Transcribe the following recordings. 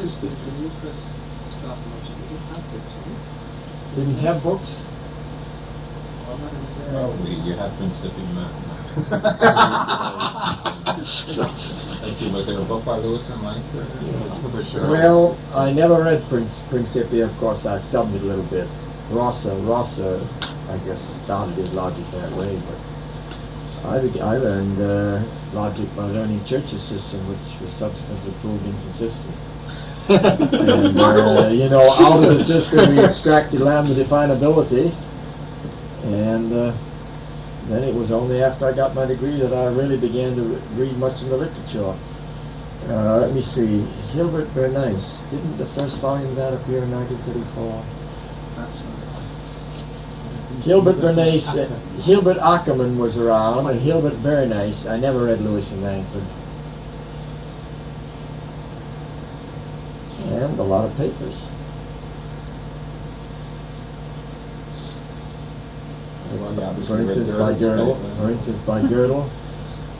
because when you first started watching, you didn't have books, did you? Didn't have books? Well, you had Principium Let's see, was there a book by Lewis and Langford? Well, I never read Principia, of course. I've studied a little bit. Rosser, I guess, started his logic that way, but I learned logic by learning Church's system, which was subsequently proved inconsistent. And, out of the system we extracted lambda definability, and then it was only after I got my degree that I really began to read much in the literature. Let me see, Hilbert Bernays, didn't the first volume of that appear in 1934? That's right. Hilbert Bernays, Hilbert Ackerman was around, and Hilbert Bernays. I never read Lewis and Langford. And a lot of papers. For instance, by Girdle.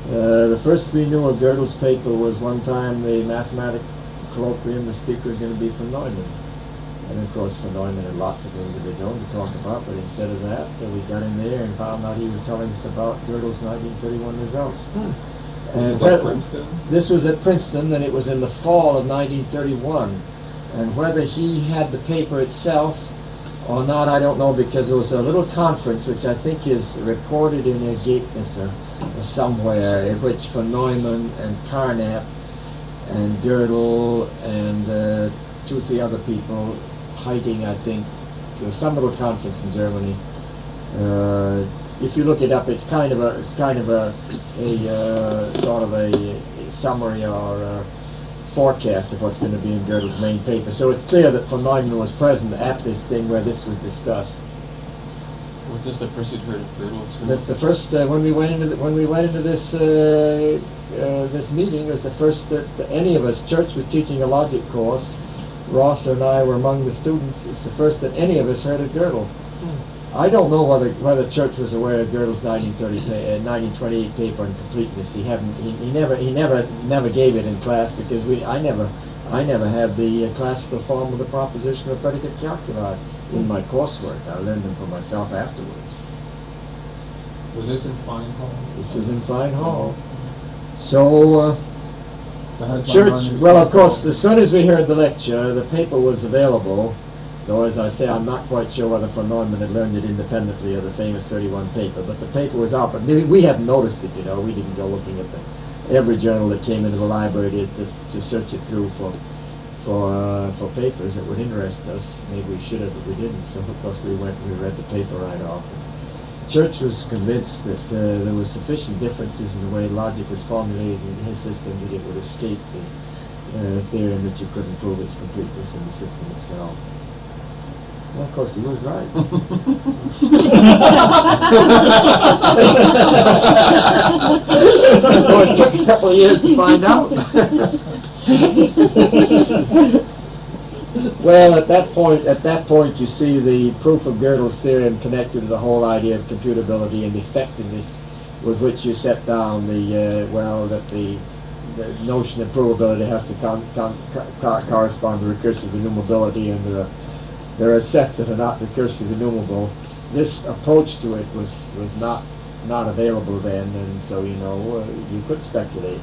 The first we knew of Girdle's paper was one time the mathematical colloquium, the speaker was going to be von Neumann. And of course, von Neumann had lots of things of his own to talk about, but instead of that, we got in there and found out he was telling us about Girdle's 1931 results. This was at Princeton, and it was in the fall of 1931. And whether he had the paper itself or not, I don't know, because there was a little conference, which I think is reported in Ergebnis or somewhere, in which von Neumann and Carnap and Girdle and 2 or 3 other people, Heiting, I think, there was some little conference in Germany. If you look it up, it's kind of a sort of a summary or forecast of what's going to be in Girdle's main paper. So it's clear that von Neumann was present at this thing where this was discussed. Was this the first you'd heard of Girdle too? That's the first when we went into this this meeting. It was the first that any of us. Church was teaching a logic course. Ross and I were among the students. It's the first that any of us heard of Girdle. I don't know whether Church was aware of Girdle's 1928 paper in completeness. He never gave it in class because I never had the classical form of the proposition or predicate calculi in my coursework. I learned them for myself afterwards. Was this in Fine Hall? This was in Fine Hall. So how did Church. Well, of course, as soon as we heard the lecture, the paper was available. Though, as I say, I'm not quite sure whether von Neumann had learned it independently of the famous 31 paper, but the paper was out. But we hadn't noticed it, We didn't go looking at every journal that came into the library to search it through for papers that would interest us. Maybe we should have, but we didn't. So, of course, we went and we read the paper right off. Church was convinced that there were sufficient differences in the way logic was formulated in his system that it would escape the theorem that you couldn't prove its completeness in the system itself. Well, of course, he was right. Well, it took a couple of years to find out. Well, at that point, you see the proof of Girdle's theorem connected to the whole idea of computability and effectiveness, with which you set down that the notion of provability has to correspond to recursive enumerability, and there are sets that are not recursive enumerable. This approach to it was not available then, and so you could speculate.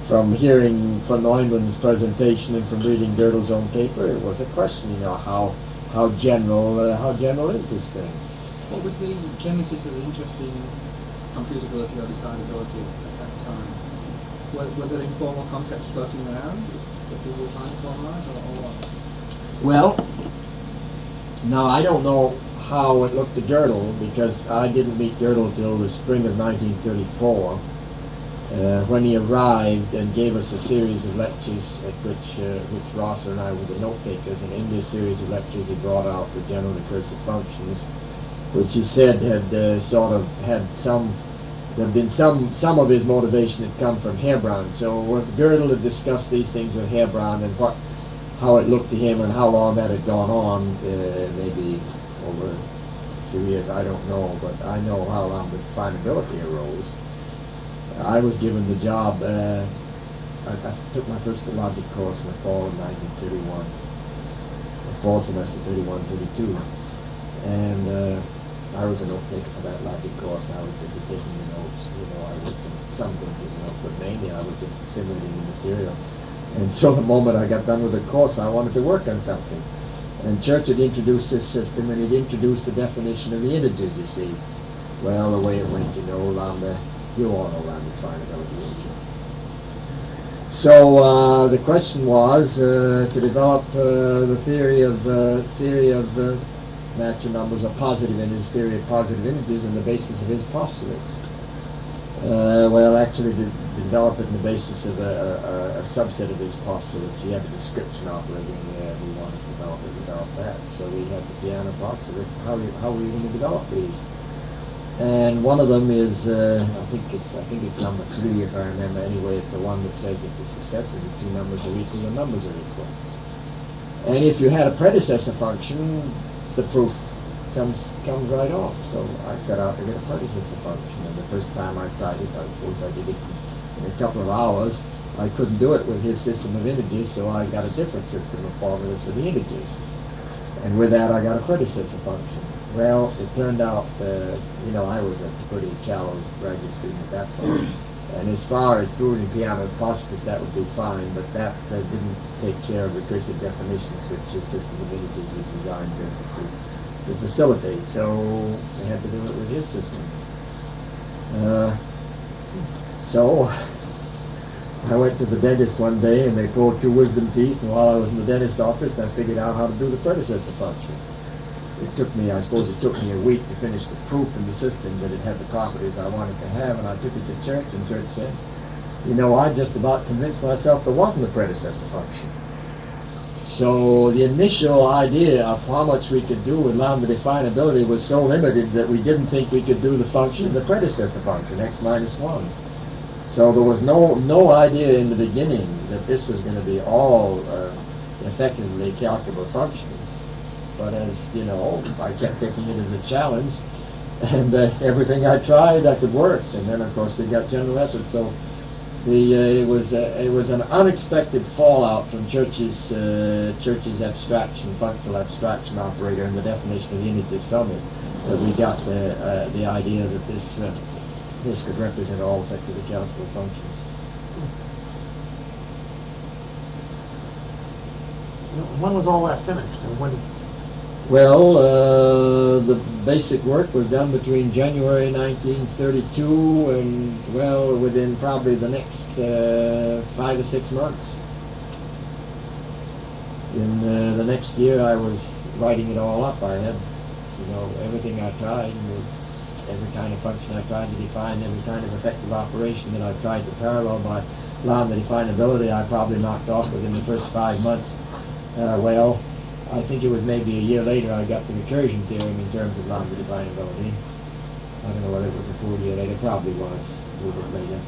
From hearing von Neumann's presentation and from reading Girdle's own paper, it was a question, how general is this thing? What was the genesis of the interest in computability or decidability at that time? Were there informal concepts floating around that people were trying to formalize, or what? Well, now I don't know how it looked to Girdle, because I didn't meet Girdle till the spring of 1934, when he arrived and gave us a series of lectures at which Rosser and I were the note takers, and in this series of lectures he brought out the general recursive functions, which he said had some of his motivation had come from Heilbronn. So once Girdle had discussed these things with Heilbronn and how it looked to him and how long that had gone on, maybe over 2 years, I don't know, but I know how long the definability arose. I was given the job I took my first logic course in the fall of 1931, the fall semester 31, 32, and I was a note taker for that logic course, and I was busy taking the notes. I wrote some things in the notes, but mainly I was just assimilating the material. And so the moment I got done with the course, I wanted to work on something. And Church had introduced this system, and he'd introduced the definition of the integers, you see. Well, the way it went, lambda, you all know lambda definability integer. So the question was to develop the theory of natural numbers or positive integers, theory of positive integers, on the basis of his postulates. Well, actually, to develop it on the basis of a subset of his postulates. He had a description operator in there. We wanted to develop that. So we had the piano postulates. How are we going to develop these? And one of them is, I think it's number 3, if I remember. Anyway, it's the one that says if the successors of two numbers are equal, the numbers are equal. And if you had a predecessor function, the proof comes right off. So I set out to get a predecessor function, and the first time I tried it, I suppose I did it in a couple of hours. I couldn't do it with his system of integers, so I got a different system of formulas for the integers. And with that, I got a predecessor function. Well, it turned out, I was a pretty callow graduate student at that point. And as far as proving piano postulates, that would do fine, but that didn't take care of recursive definitions, which his system of integers was designed to facilitate. So I had to do it with his system. So I went to the dentist one day, and they pulled 2 wisdom teeth, and while I was in the dentist's office, I figured out how to do the predecessor function. I suppose it took me a week to finish the proof in the system that it had the properties I wanted to have, and I took it to Church, and Church said, I just about convinced myself there wasn't a predecessor function. So the initial idea of how much we could do with lambda definability was so limited that we didn't think we could do the function, the predecessor function, x minus 1. So there was no idea in the beginning that this was going to be all effectively calculable functions. But as I kept taking it as a challenge, and everything I tried, I could work. And then, of course, we got general method. So it was an unexpected fallout from Church's abstraction, functional abstraction operator, and the definition of the integers from it, that we got the idea that this could represent all effectively calculable functions. When was all that finished? And when? Well, the basic work was done between January 1932 and, well, within probably the next 5 or 6 months. In the next year, I was writing it all up. I had, everything I tried, every kind of function I tried to define, every kind of effective operation that I tried to parallel by lambda definability, I probably knocked off within the first 5 months. I think it was maybe a year later I got the recursion theorem in terms of lambda definability. I don't know whether it was a full year later, probably was a little bit later.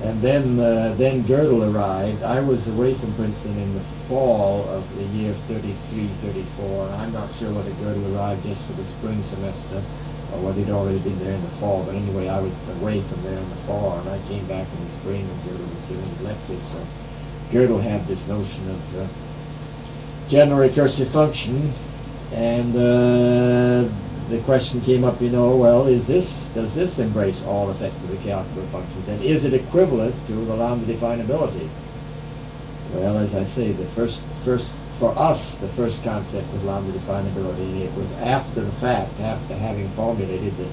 And then Girdle arrived. I was away from Princeton in the fall of the year 33, 34, and I'm not sure whether Girdle arrived just for the spring semester or whether he'd already been there in the fall. But anyway, I was away from there in the fall, and I came back in the spring, and Girdle was giving his lectures. So Girdle had this notion of general recursive function, and the question came up, does this embrace all effectively calculable functions, and is it equivalent to the lambda definability? Well, as I say, the first for us, the first concept was lambda definability. It was after the fact, after having formulated the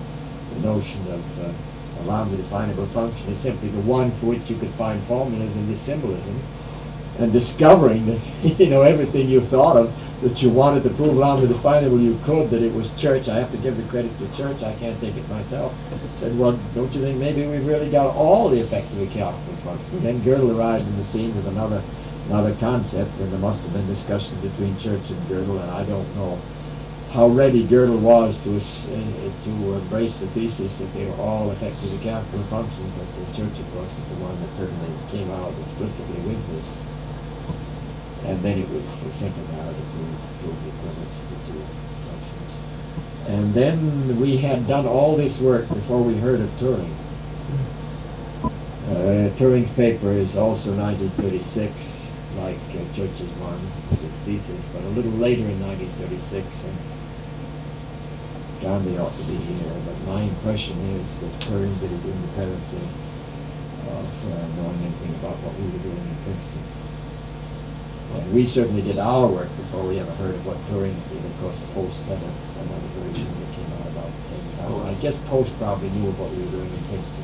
notion of a lambda definable function is simply the one for which you could find formulas in this symbolism, and discovering that everything you thought of that you wanted to prove lambda definable, you could, that it was Church. I have to give the credit to Church. I can't take it myself. Said, well, don't you think maybe we've really got all the effectively calculable functions? Then Girdle arrived in the scene with another concept, and there must have been discussion between Church and Girdle, and I don't know how ready Girdle was to embrace the thesis that they were all effectively calculable functions, but the Church, of course, is the one that certainly came out explicitly with this. And then it was a simple matter to prove the equivalence of the two functions. And then we had done all this work before we heard of Turing. Turing's paper is also 1936, like Church's one, his thesis, but a little later in 1936, and Gandhi ought to be here, but my impression is that Turing did it independently of knowing anything about what we were doing in Princeton. And we certainly did our work before we ever heard of what Turing did. Of course, Post had another version that came out about the same time. I guess Post probably knew of what we were doing in Princeton.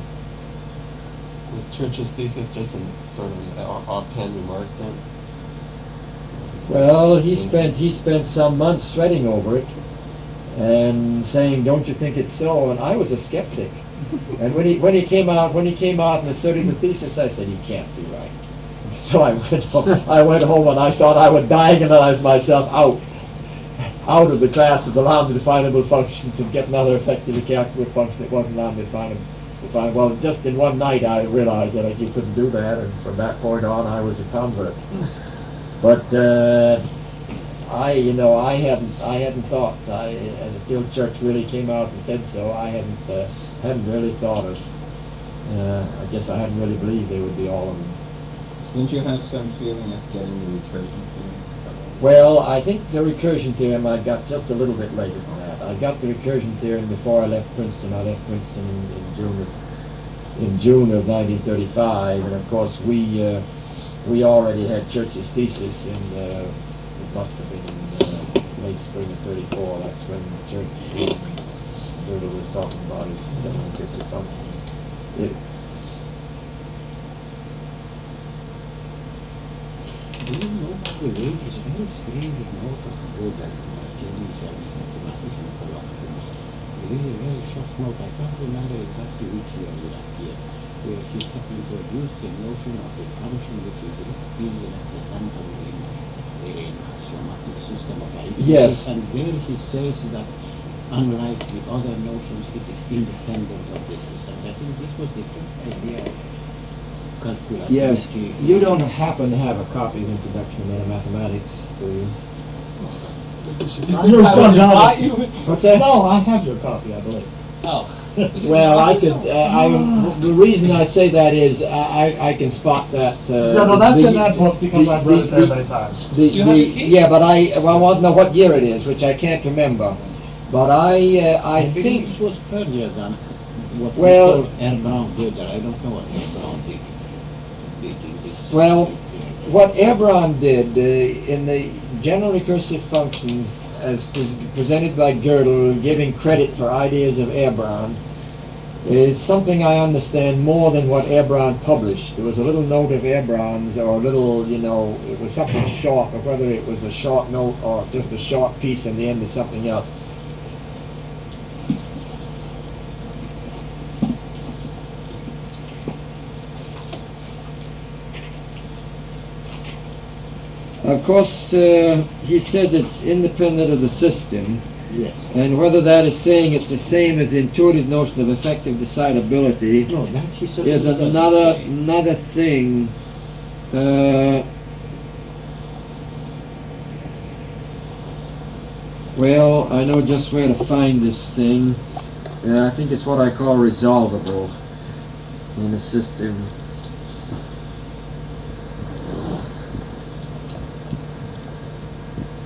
Was Church's thesis just a sort of an offhand remark then? Well, he spent some months sweating over it and saying, "Don't you think it's so?" And I was a skeptic. And when he came out and asserted the thesis, I said, "He can't be right." So I went home and I thought I would diagonalize myself out of the class of the lambda definable functions and get another effectively calculable function that wasn't lambda definable. Well, just in one night I realized that you couldn't do that, and from that point on I was a convert. But I hadn't thought until Church really came out and said so. I hadn't really thought of. I guess I hadn't really believed they would be all of them. Didn't you have some feeling of getting the recursion theorem? Well, I think the recursion theorem I got just a little bit later than that. I got the recursion theorem before I left Princeton. I left Princeton in June of 1935, and of course we already had Church's thesis in it must have been in late spring of '34. That's when Church Girdle was talking about his implicit functions. Do you know, by the way, it's very strange note of Girdle, changing service mathematician colloquiums. Really very short note. I can't remember exactly which year would appear, where he introduced the notion of a function which is really representable in a axiomatic system of arithmetic. Yes. And there he says that unlike the other notions, it is independent of the system. I think this was the first idea of calculus. Yes, you don't happen to have a copy of Introduction to Mathematics, do you? What's that? No, I have your copy, I believe. Oh. Well, I could. The reason I say that is I can spot that. No, that's in that book because I've read it there many times. Do you have the key? Yeah, but I want to know what year it is, which I can't remember. But I think it was earlier than what Well- we call Air Brown Girdle. I don't know what Air Brown did. Well, what Ebron did in the general recursive functions as presented by Girdle, giving credit for ideas of Ebron, is something I understand more than what Ebron published. There was a little note of Ebron's, or a little, it was something short, or whether it was a short note or just a short piece in the end of something else. Of course, he says it's independent of the system, Yes. and whether that is saying it's the same as the intuitive notion of effective decidability No, that he said is another thing. Well, I know just where to find this thing. I think it's what I call resolvable in a system.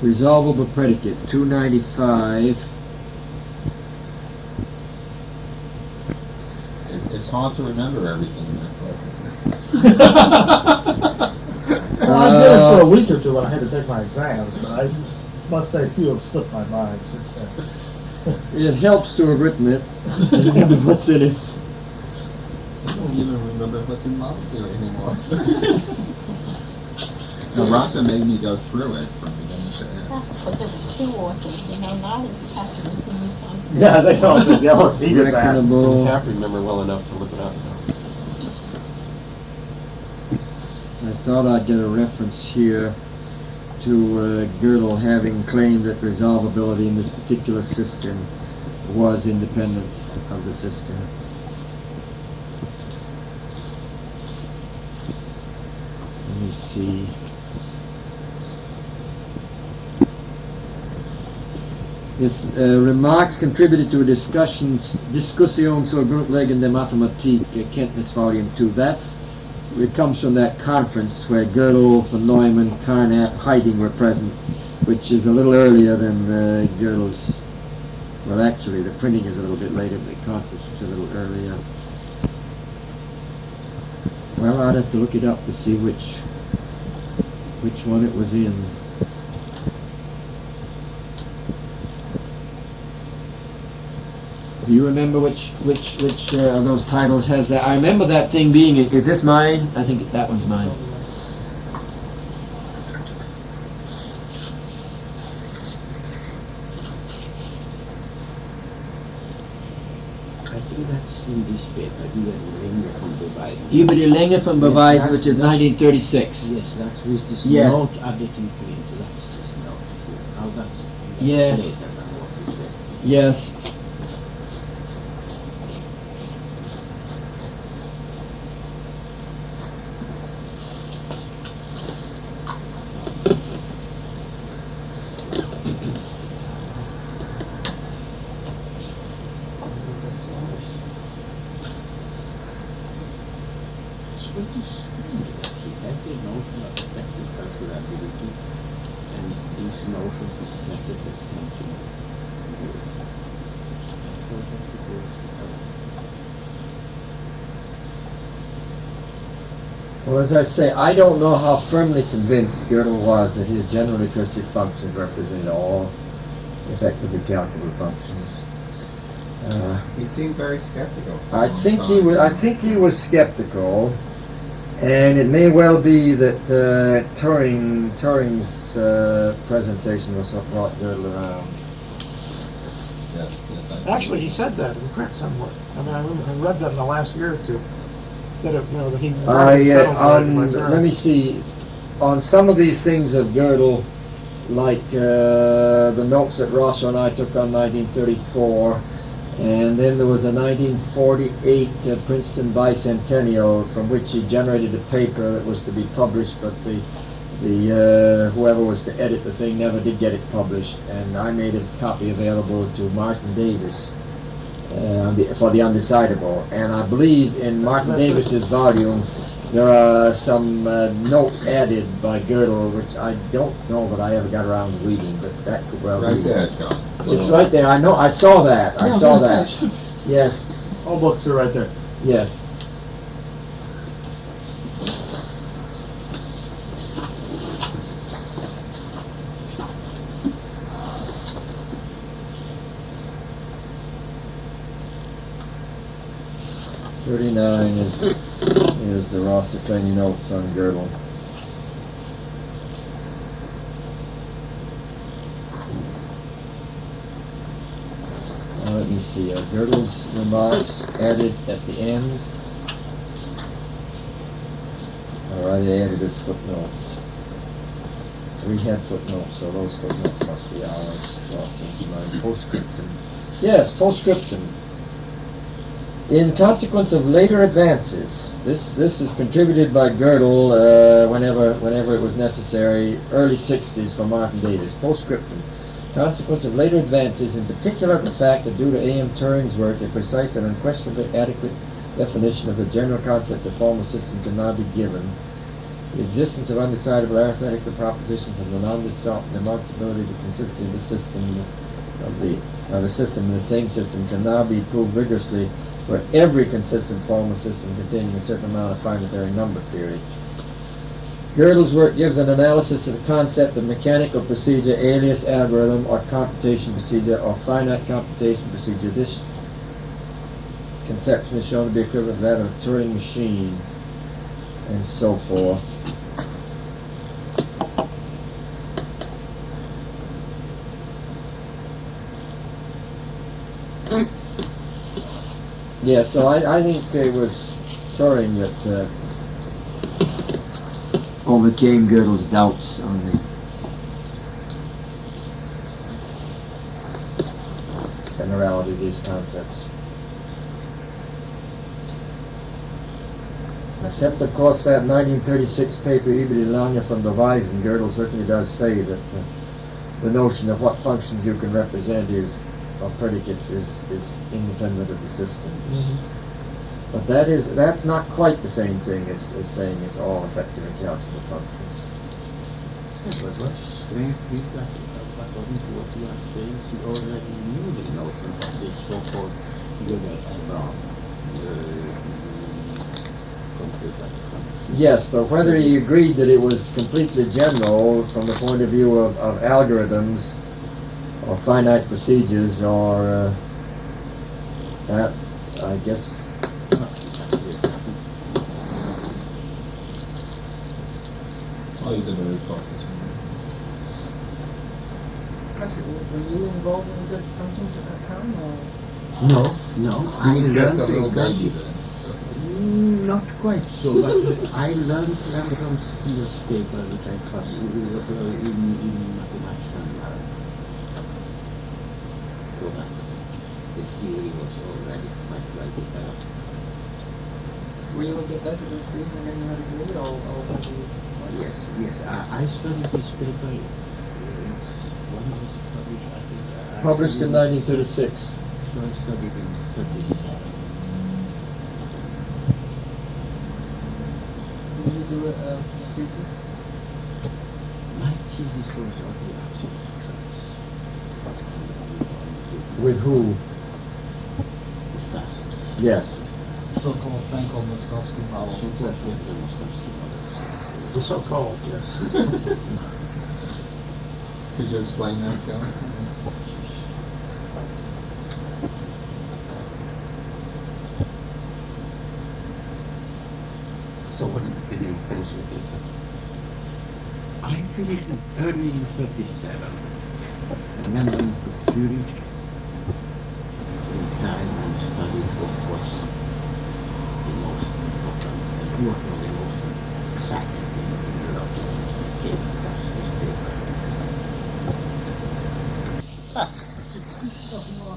Resolvable predicate, 295. It's hard to remember everything in that book, isn't it? Well, I did it for a week or two when I had to take my exams, but I just must say a few have slipped my mind since then. It helps to have written it. Remember what's in it. I don't even remember what's in model theory anymore. Rasa made me go through it from beginning to end. That's because there were two authors, now you have to assume responsibility. Yeah, they don't need that. I don't Reckonable. have to remember well enough to look it up. I thought I'd get a reference here to Girdle having claimed that resolvability in this particular system was independent of the system. Let me see. This remarks contributed to a discussion sur grundlegende Mathematik, Kenntnis Volume 2. That's it comes from that conference where Girdle, von Neumann, Carnap, Heyting were present, which is a little earlier than Girdle's. Well, actually, the printing is a little bit later, but the conference was a little earlier. Well, I'd have to look it up to see which one it was in. Do you remember which of those titles has that? I remember that thing being. Is this mine? I think that one's mine. I think that's in this paper, Länge von Beweisen. Über die Länge von Beweisen, Yes, which is 1936. Yes, that's with this Yes. note added in green, so that's this note here. Now that's Yes. later than what we said. Yes. What is strange that he had the notion of effective calculability and this notion of method extension. I thought that it was Well, as I say, I don't know how firmly convinced Girdle was that his general recursive functions represented all effectively calculable functions. He seemed very skeptical. for a I long think time. he was. I think he was skeptical, and it may well be that Turing's presentation was what brought Girdle around. Yes, yes, I think Actually, he said that in print somewhere. I mean, I read that in the last year or two. That that he Let me see. On some of these things of Girdle, like the notes that Rosser and I took on 1934, and then there was a 1948 Princeton bicentennial from which he generated a paper that was to be published, but the whoever was to edit the thing never did get it published, and I made a copy available to Martin Davis for the undecidable. And I believe in Martin Davis's volume there are some notes added by Girdle, which I don't know that I ever got around to reading, but that could well Right be. there, John. It's right there. I know. I saw that. I saw that. Yes. All books are right there. Yes. $39 is the Rosser training notes on Girdle. Let me see, Girdle's remarks added at the end. Alright, I added his footnotes. So we had footnotes, so those footnotes must be ours. Postscriptum. Yes, postscriptum. In consequence of later advances, this is contributed by Girdle whenever it was necessary, early 60s for Martin Davis. Postscriptum. Consequence of later advances, in particular the fact that due to A.M. Turing's work, a precise and unquestionably adequate definition of the general concept of formal system can now be given. The existence of undecidable arithmetical propositions and the non-demonstrability of the consistency of the system of the system in the same system can now be proved rigorously for every consistent formal system containing a certain amount of finitary number theory. Girdle's work gives an analysis of the concept of mechanical procedure, alias algorithm, or computation procedure, or finite computation procedure. This conception is shown to be equivalent to that of a Turing machine, and so forth. Yeah, so I think it was Turing that overcame Girdle's doubts on the generality of these concepts. Except, of course, that 1936 paper, Über die Länge von Beweisen, Girdle certainly does say that the notion of what functions you can represent of predicates is independent of the system. But that's not quite the same thing as saying it's all effective incalculable functions. Yes, but what's strange is that according to what you are saying, he already knew the notion of this so-called Gödel and Brown computer function. Yes, but whether he agreed that it was completely general from the point of view of algorithms or finite procedures or that, I guess. Well, he's a very cautious Actually, were you involved in the functions at that time, or? No, I man. He's just a learned little exactly. baby then. Just Not quite so, but I learned from Steele's paper, which I trust in mathematics and so that the theory was already quite well developed. Were you a bit better than Steve and then you had a degree, or were you? Yes, I studied this paper. When was it published? I think. Published in 1936. So I studied in 37. Did you do a thesis? My thesis was on the absolute trace. With who? With dust. Yes. So-called entangled Mostowski model. So-called Mostowski model. The so-called, yes. Could you explain that, John? So when did you finish your thesis? I finished it early in 37, and then went to Zurich in time and studied what was the most important, and what was the most exact thing in the logic came across this paper.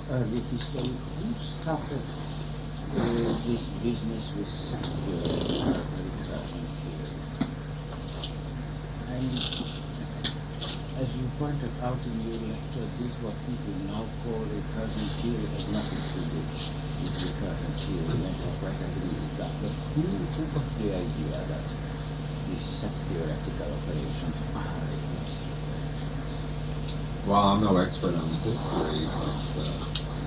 Early history, who started this business with recursion theory? And as you pointed out in your lecture, this what people now call recursion theory has nothing to do with recursion theory, and I quite agree with that. But who got the idea that these set theoretical operations are recursive operations? Well, I'm no expert on the history, but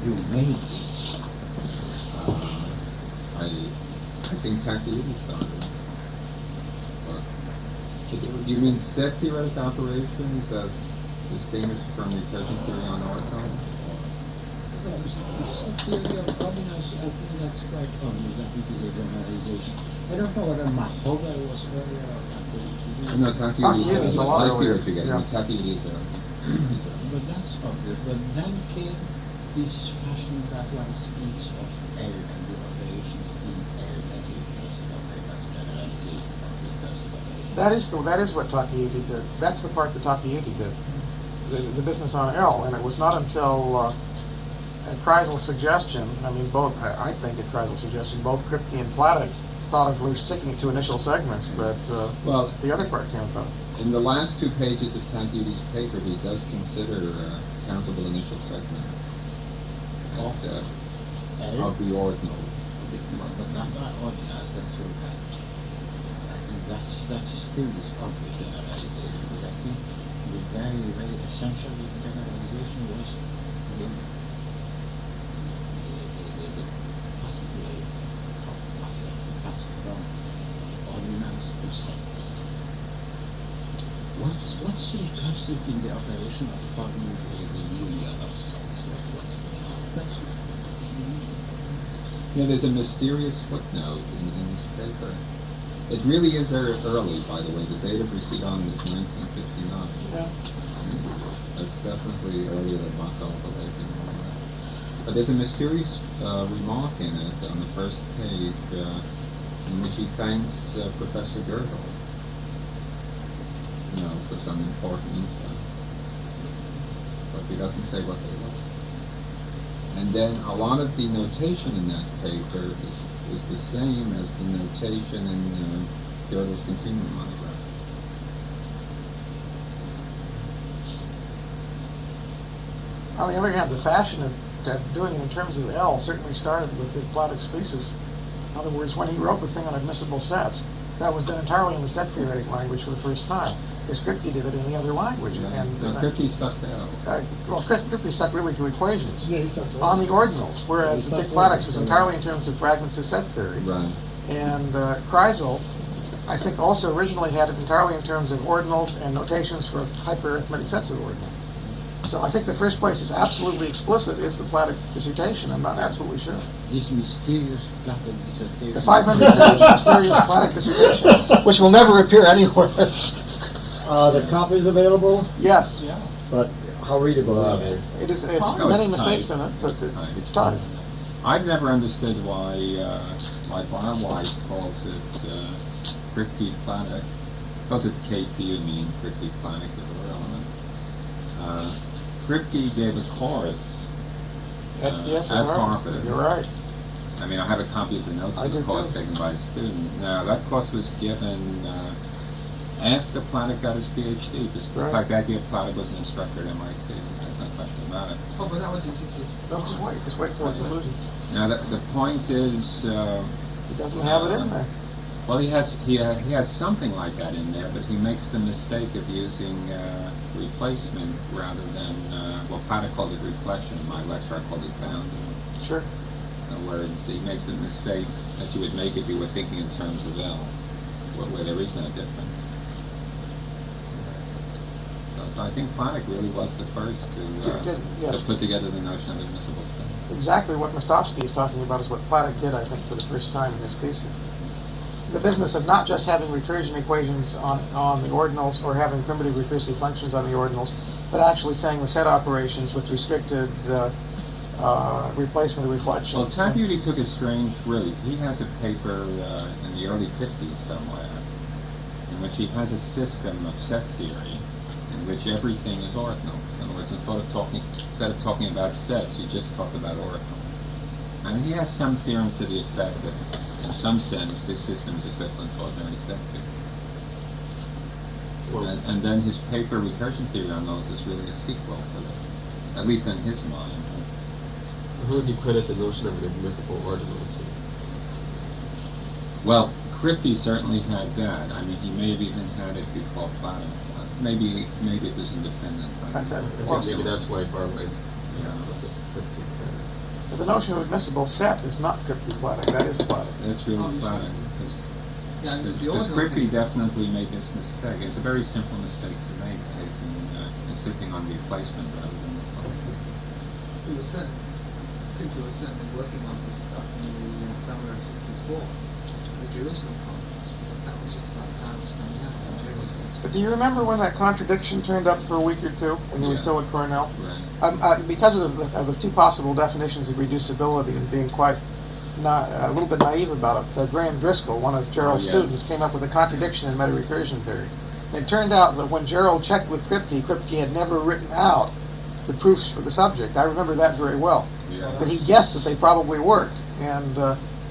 You may be. I think Takayuki started. Or, do you mean set theoretical operations as distinguished from recursion theory on ortho? Set theory of ordinals, I think that's quite obvious that it is a generalization. I don't know whether Mahover was earlier or Takayuki. No, Takayuki is a is lot I see earlier, what you're getting. yeah. Takayuki is But that's obvious. But then came this fashion that one speaks of L and the operations in L that is recursive operators, generalization of recursive operations. That is what Takayuki did. That's the part that Takayuki did. The business on L, and it was not until at Kreisel's suggestion, I think at Kreisel's suggestion, both Kripke and Platek thought of sticking it to initial segments that well, the other part came about. in the last 2 pages of Takayuki's paper, he does consider countable initial segment of the ordinals. But not by ordinals, that's your kind. I think that's still this obvious generalization. But I think the very, very essential generalization was the possibility of passing from ordinals to sets. What's recursive in the operation of forming the union of sets? Yeah, there's a mysterious footnote in this paper. It really is early, by the way. The date of receipt on it is 1959. Yeah. It's definitely earlier than Mach overlay and all that. But there's a mysterious remark in it on the first page in which he thanks Professor Girdle, for some important insight. But he doesn't say what they were. And then a lot of the notation in that paper is the same as the notation in Girdle's continuum monograph. On the other hand, the fashion of doing it in terms of L certainly started with the Platek's thesis. In other words, when he wrote the thing on admissible sets, that was done entirely in the set theoretic language for the first time. Because Kripke did it in the other language. Yeah. And Kripke stuck there. Kripke stuck really to equations Yeah, he stuck to on the ordinals, whereas Yeah, he Dick stuck to Plattix was it. entirely in terms of fragments of set theory. Right. And Kreisel, I think, also originally had it entirely in terms of ordinals and notations for hyperarithmetic sets of ordinals. So I think the first place is absolutely explicit is the Plattix dissertation. I'm not absolutely sure. This mysterious Plattix dissertation. The 500-page mysterious Plattix dissertation, which will never appear anywhere. Are the copies available? Yes, Yeah. But how readable are they? it's Oh, many it's mistakes typed. in it, but It's it's typed. I've never understood why Barwise calls it Kripke Plattix. Calls it KP, you mean Kripke Plattix with other elements. Kripke gave a course Yes, at you're right. Harvard. You're right. I mean, I have a copy of the notes I of the do course too. taken by a student. Now, that course was given after Plattix got his PhD. Because, Right. in fact, the idea of Plattix was an instructor at MIT. There's no question about it. Oh, but that was in 60. No, just wait till the conclusion. Now, the point is, He doesn't have it in there. well, he has something like that in there, but he makes the mistake of using replacement rather than well, Plattix called it reflection. In my lecture, I called it bounding. Sure. Whereas he makes the mistake that you would make if you were thinking in terms of L, where there is no difference. So I think Plattix really was the first Yes. to put together the notion of admissible state. Exactly what Mostowski is talking about is what Plattix did, I think, for the first time in his thesis. The business of not just having recursion equations on the ordinals or having primitive recursive functions on the ordinals, but actually saying the set operations with restricted replacement or reflection. Well, Tabuti took a strange route. He has a paper in the early 50s somewhere in which he has a system of set theory in which everything is ordinals. In other words, instead of talking about sets, you just talk about ordinals. And he has some theorem to the effect that, in some sense, this system is equivalent to ordinary set theory. Well, And then his paper, Recursion Theory on those, is really a sequel to that, at least in his mind. who would you credit the notion of an admissible ordinal to? Well, Kripke certainly had that. I mean, he may have even had it before Plattix. Maybe it was independent. I said, I think maybe that's why Barwise Yeah. was a Kripke fan. but the notion of admissible set is not Kripke Plattix, that is Plattix. That's really Oh, Plattix. Yeah, because the Because ordinals Kripke thing- definitely made this mistake. It's a very simple mistake to make, insisting on replacement rather than we were certain, I think we were certainly working on this stuff in the summer of '64, the Jerusalem conference, because that was just about the time it was coming out. But do you remember when that contradiction turned up for a week or two when you were Yeah. still at Cornell? Right. Because of the two possible definitions of reducibility and being quite a little bit naive about it, Graham Driscoll, one of Gerald's yeah. students, came up with a contradiction in meta-recursion theory. And it turned out that when Gerald checked with Kripke had never written out the proofs for the subject. I remember that very well. Yeah. But he guessed that they probably worked. And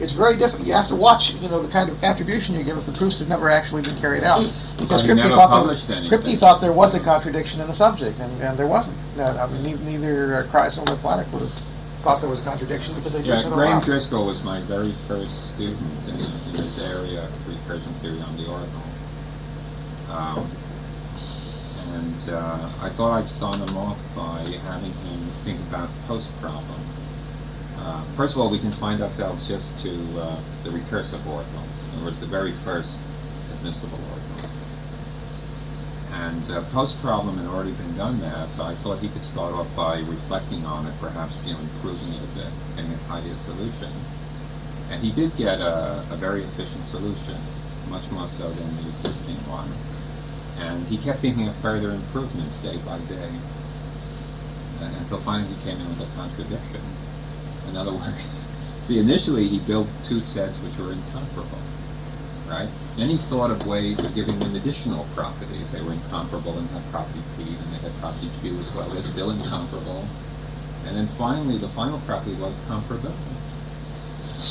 it's very difficult. You have to watch, the kind of attribution you give if the proofs have never actually been carried out. Because Well, he never published anything. Kripke thought there was a contradiction in the subject, and there wasn't. I mean, neither Kreisel nor Plattix would have thought there was a contradiction because they Yeah, didn't Graham allow. Driscoll was my very first student in this area of recursion theory on the ordinals. I thought I'd start him off by having him think about post-problem. First of all, we confined ourselves just to the recursive ordinals. In other words, the very first admissible ordinal. And post-problem had already been done there, so I thought he could start off by reflecting on it, perhaps improving it a bit, getting a tidier solution. And he did get a very efficient solution, much more so than the existing one. And he kept thinking of further improvements day by day, until finally he came in with a contradiction. In other words, see, initially he built two sets which were incomparable, right? Then he thought of ways of giving them additional properties. They were incomparable and had property P, and they had property Q as well. They're still incomparable. And then finally, the final property was comparability.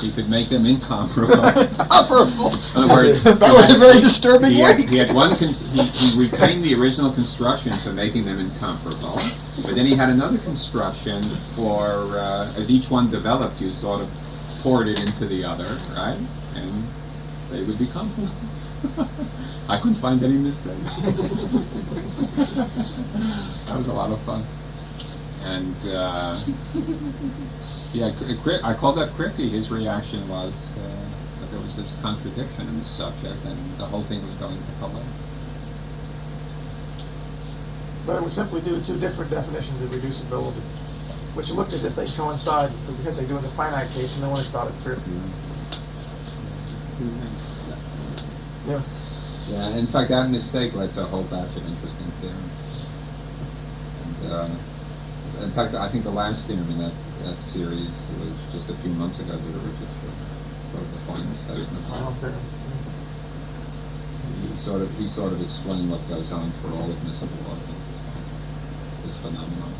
He could make them incomparable. Incomparable. In other words, That was a very disturbing he way. had one. He retained the original construction for making them incomparable, but then he had another construction for as each one developed, you sort of poured it into the other, right? And they would become. I couldn't find any mistakes. That was a lot of fun. And yeah, I called that Cricky. His reaction was that there was this contradiction in the subject, and the whole thing was going to collapse. But it was simply due to two different definitions of reducibility, which looked as if they coincide, but because they do in the finite case, no one had thought it through. Yeah. Yeah, in fact, that mistake led to a whole batch of interesting theorems. And in fact, I think the last theorem in that series was just a few months ago that Richard wrote the final study in the final. He sort of explained what goes on for all admissible arguments. This phenomenon.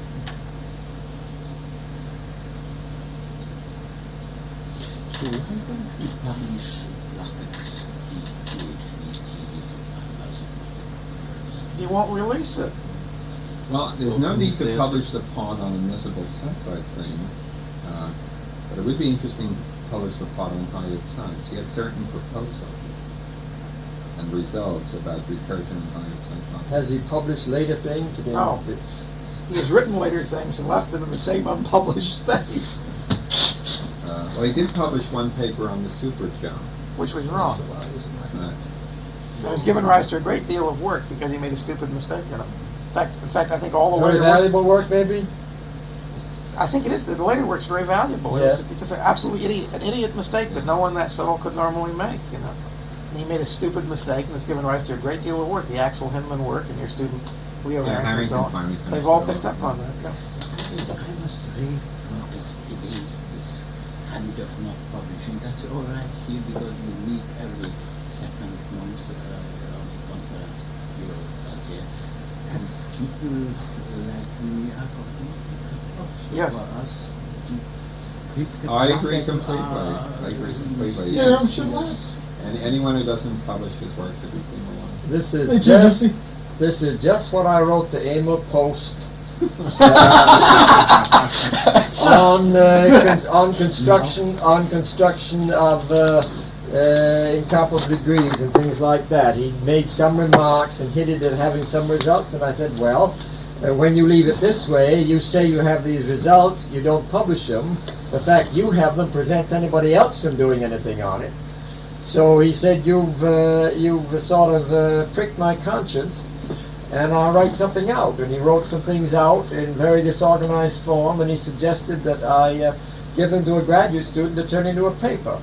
So why don't we publish Plastics PhD's thesis of analysis? He won't release it. Well, there's no need to publish the part on admissible sets, I think. But it would be interesting to publish the part on higher types. He had certain proposals and results about recursion and higher type. Has he published later things? I mean, No. He has written later things and left them in the same unpublished state, Well, he did publish one paper on the superjump. which was wrong. Right. It was given rise to a great deal of work because he made a stupid mistake in it. In fact, I think all the very later work, valuable work, maybe? I think it is. The later work's very valuable. It was just an absolutely an idiot mistake that no one that subtle could normally make. You know, and he made a stupid mistake, and it's given rise to a great deal of work. The Axel Hinman work and your student Leo Harrington and so on. They've all picked up on that. Yeah. I must raise protest against this habit of not publishing. That's all right here because you meet every second month on a conference you're there. And people like me are completely Yes. for us. I agree completely. Yeah, should last. And anyone who doesn't publish his work should be penalized. This is just what I wrote to Emil Post on construction of incomparable degrees and things like that. He made some remarks and hinted at having some results, and I said, well, when you leave it this way, you say you have these results, you don't publish them. The fact you have them prevents anybody else from doing anything on it. So he said, you've sort of pricked my conscience, and I'll write something out. And he wrote some things out in very disorganized form, and he suggested that I give them to a graduate student to turn into a paper.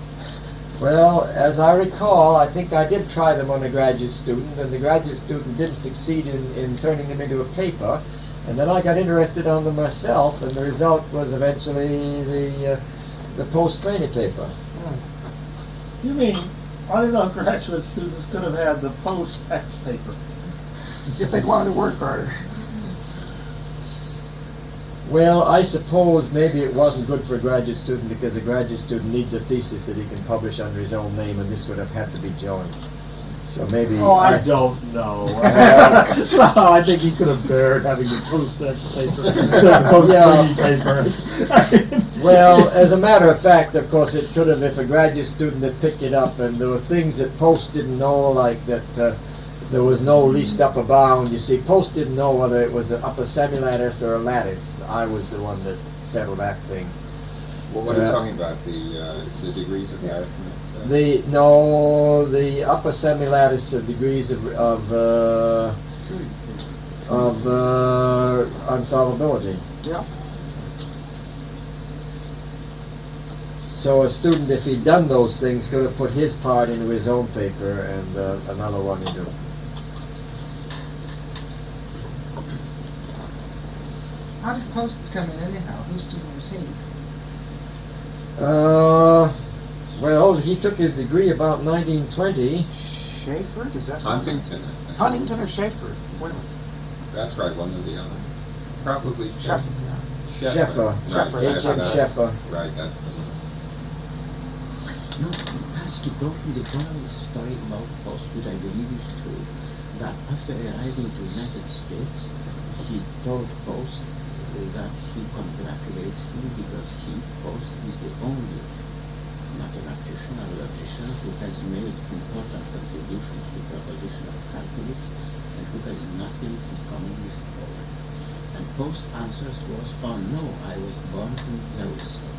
Well, as I recall, I think I did try them on a graduate student, and the graduate student didn't succeed in turning them into a paper. And then I got interested on them myself, and the result was eventually the post-Kleene paper. You mean undergraduate students could have had the post-X paper? If they'd wanted to work harder. Well, I suppose maybe it wasn't good for a graduate student because a graduate student needs a thesis that he can publish under his own name, and this would have had to be joined. So maybe... Oh, I don't know. No, I think he could have bared having the post-X paper instead of the post-Kleene paper. Well, as a matter of fact, of course, it could have if a graduate student had picked it up, and there were things that Post didn't know, like that there was no least upper bound. You see, Post didn't know whether it was an upper semilattice or a lattice. I was the one that settled that thing. Well, what are you talking about? The degrees of the arithmetic? The upper semilattice of degrees of unsolvability. Yeah. So a student, if he'd done those things, could have put his part into his own paper and another one into. How did Post come in anyhow? Whose student was he? Well, he took his degree about 1920. Schaefer? Does that sound Huntington, I think. Huntington or Schaefer? Wait a minute. That's right, one or the other. Probably Schaefer. Sheffer. Sheffer, Right, H.M. Sheffer. Right, that's the one. No, Pasky told me the following story about Post, which I believe is true, that after arriving to the United States, he told Post that he congratulates him because he, Post, is the only mathematician and logician who has made important contributions to propositional calculus and who has nothing in common with Poland. And Post's answers was, oh no, I was born in Białystok.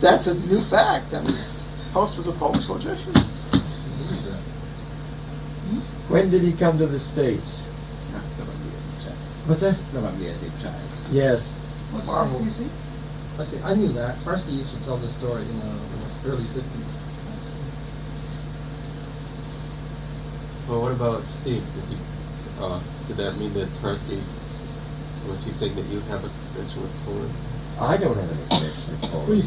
That's a new fact. I mean, Post was a Polish logician. When did he come to the States? Probably as a child. What's that? Probably as a child. Yes. What did you see? I see. I knew that. Tarski used to tell this story in the early 50s. Well, what about Steve? Did that mean that Tarski, was he saying that you have a connection with Poland? I don't have any connection with Poland.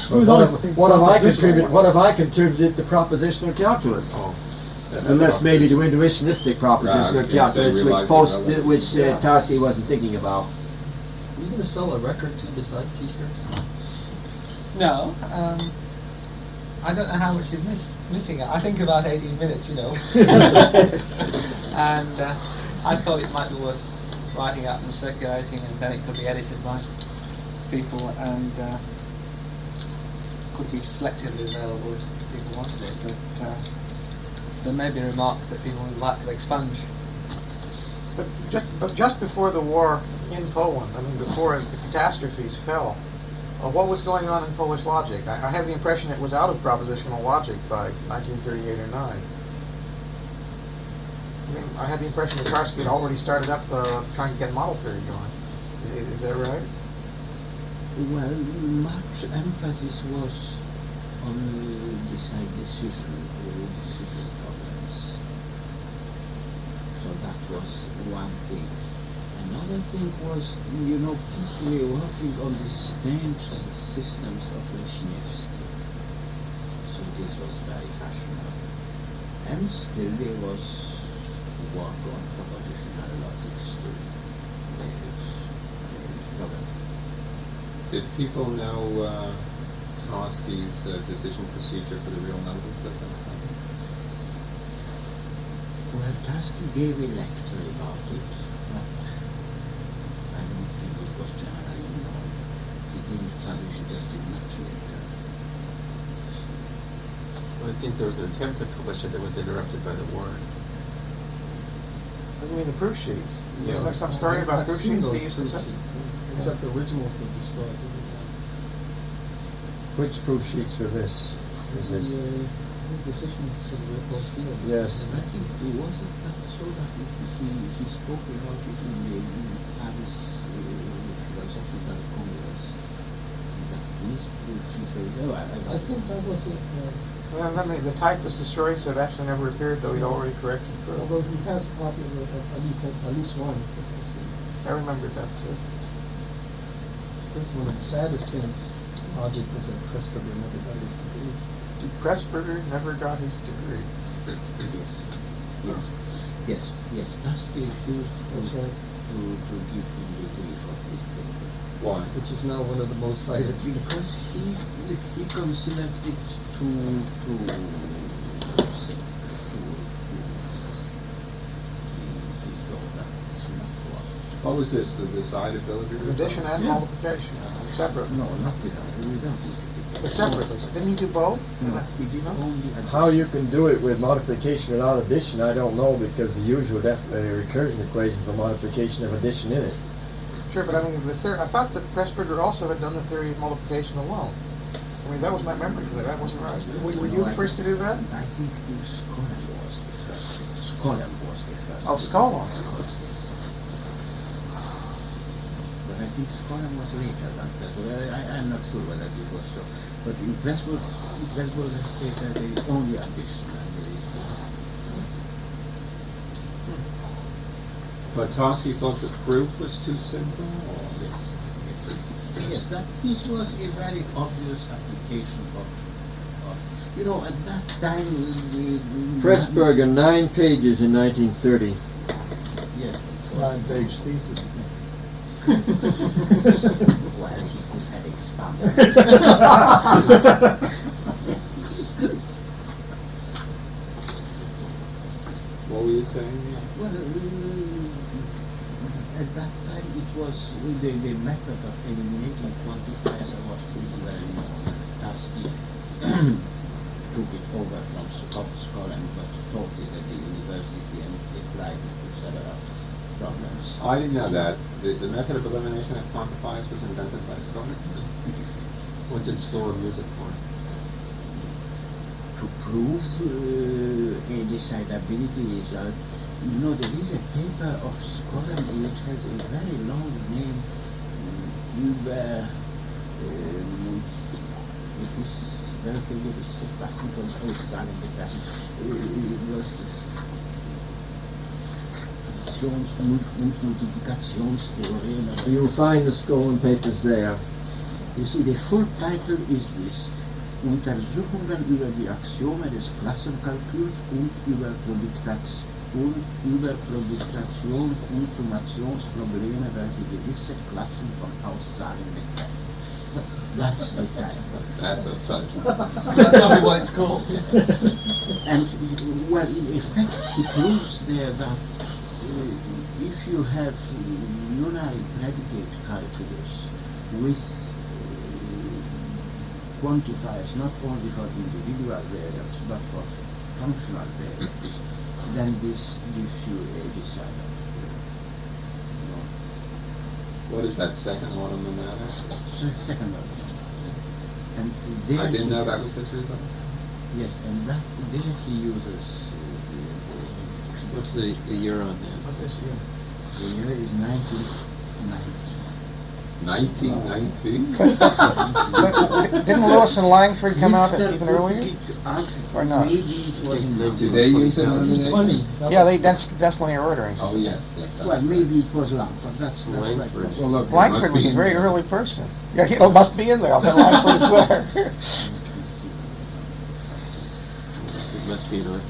Who's What have I contributed to propositional calculus? Oh. Unless maybe to intuitionistic propositional calculus, which Tarsi wasn't thinking about. Are you going to sell a record too besides T-shirts? No, I don't know how much is missing. I think about 18 minutes, you know. And I thought it might be worth writing up and circulating, and then it could be edited by people and could be selectively available if people wanted it. But there may be remarks that people would like to expunge. But just before the war in Poland, I mean, before the catastrophes fell, what was going on in Polish logic? I have the impression it was out of propositional logic by 1938 or 9. I mean, I had the impression that Tarski had already started up trying to get model theory going. Is that right? Well, much emphasis was on decision problems. So that was one thing. Another thing was, people were working on these strange systems of Leśniewski. So this was very fashionable. And still there was work on propositional logic still. Various problems. Did people know Tarski's decision procedure for the real numbers at that time? Well, Tarski gave a lecture about it, but I don't think it was generally known. He didn't publish it until much later. Well, I think there was an attempt to publish it that was interrupted by the war. What do you mean, the proof sheets? Yeah. Isn't there some story about proof sheets they used to say? Except the originals were destroyed. Which proof sheets were this? The decision for the real close field. Yes. I think it wasn't that so that he spoke about it in the Paris Philosophical Congress. That these proof sheets were I think that was it. Well, and then the type was destroyed, so it actually never appeared, though he'd already corrected proof. Although he has a copy of at least one. I remembered that too. This is one of the saddest things. Logic was that Pressburger never got his degree. Pressburger never got his degree. Yes. Tarski refused That's right. to give him the degree for his paper. Why? Which is now one of the most cited. Because he considered it too simple. He thought that it's not worth. What was this? The decidability? Addition and multiplication, separately. No, not without multiplication. But separately. So didn't he do both? No, he did only addition. How you can do it with multiplication without addition, I don't know, because the usual recursion equation for multiplication have addition in it. Sure, but I mean, I thought that Pressburger also had done the theory of multiplication alone. I mean, that was my memory for that. That wasn't right. Were you the first to do that? I think Skolem was the first. Oh, Skolem. But I think Skolem was later than Pressburger. I'm not sure whether it was so. But in Pressburger stated there is only addition and there is But Tarski thought the proof was too simple? Or Yes, that this was a very obvious application of at that time Pressburger, 9 pages in 1930. Yes. 9-page thesis. Well, he could have expanded. what were you saying? Well, At that time, it was the method of eliminating quantifiers was pretty well known. Tarski took it over from Scotland, but taught it at the university and applied it to several problems. Oh, I didn't know that. The method of elimination of quantifiers was invented by Scotland? What did Scotland use it for? To prove a decidability result. You know, there is a paper of Scotland which has a very long name. It is welke klassen van uitzagen betreft. Multiplikationstheorem. You'll find the Scotland papers there. You see, the full title is this: Untersuchungen über die Axiome des Klassenkalküls und über Produktions- und Summationsprobleme, welche gewisse Klassen von Aussagen betreffen. That's the title. That's a title. That's not what it's called. And, well, in effect, he proves there that if you have unary predicate calculus with quantifiers not only for individual variables but for functional variables, then this gives you a decidable theorem. What is that second automatic? Second one. And there I didn't he know that has- was his result. Yes, and that there he uses What's the year on that? What is the the year is 1990. 1919? Didn't Lewis and Langford come out even earlier? Or not? Maybe it was in Do they use elimination? Yeah, they dense linear ordering Oh, system. yes, yes. Well, maybe it was Langford. That's right. Langford. Well, look, it Langford must was be a in very there. early person. Yeah, he must be in there. I bet Langford is there. It must be an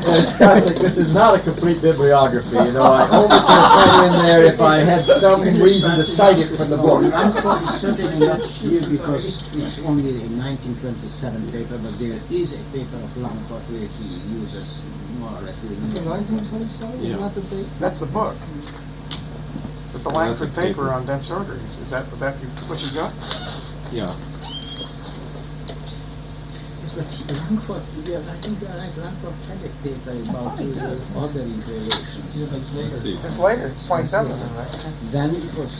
Discussing, this is not a complete bibliography, you know, I only can put in there if I had some reason to cite it from the book. Langford is certainly not here because it's only a 1927 paper, but there is a paper of Langford where he uses more or less the Is it 1927? Yeah. Isn't that the date? That's the book. But the Well, that's a Langford paper paper. on dense orderings, is that what you got? Yeah. But Langford, I think Langford had a paper about ordering relations. Yeah, but it's later. Let's see. It's later, it's 27, right? Then it was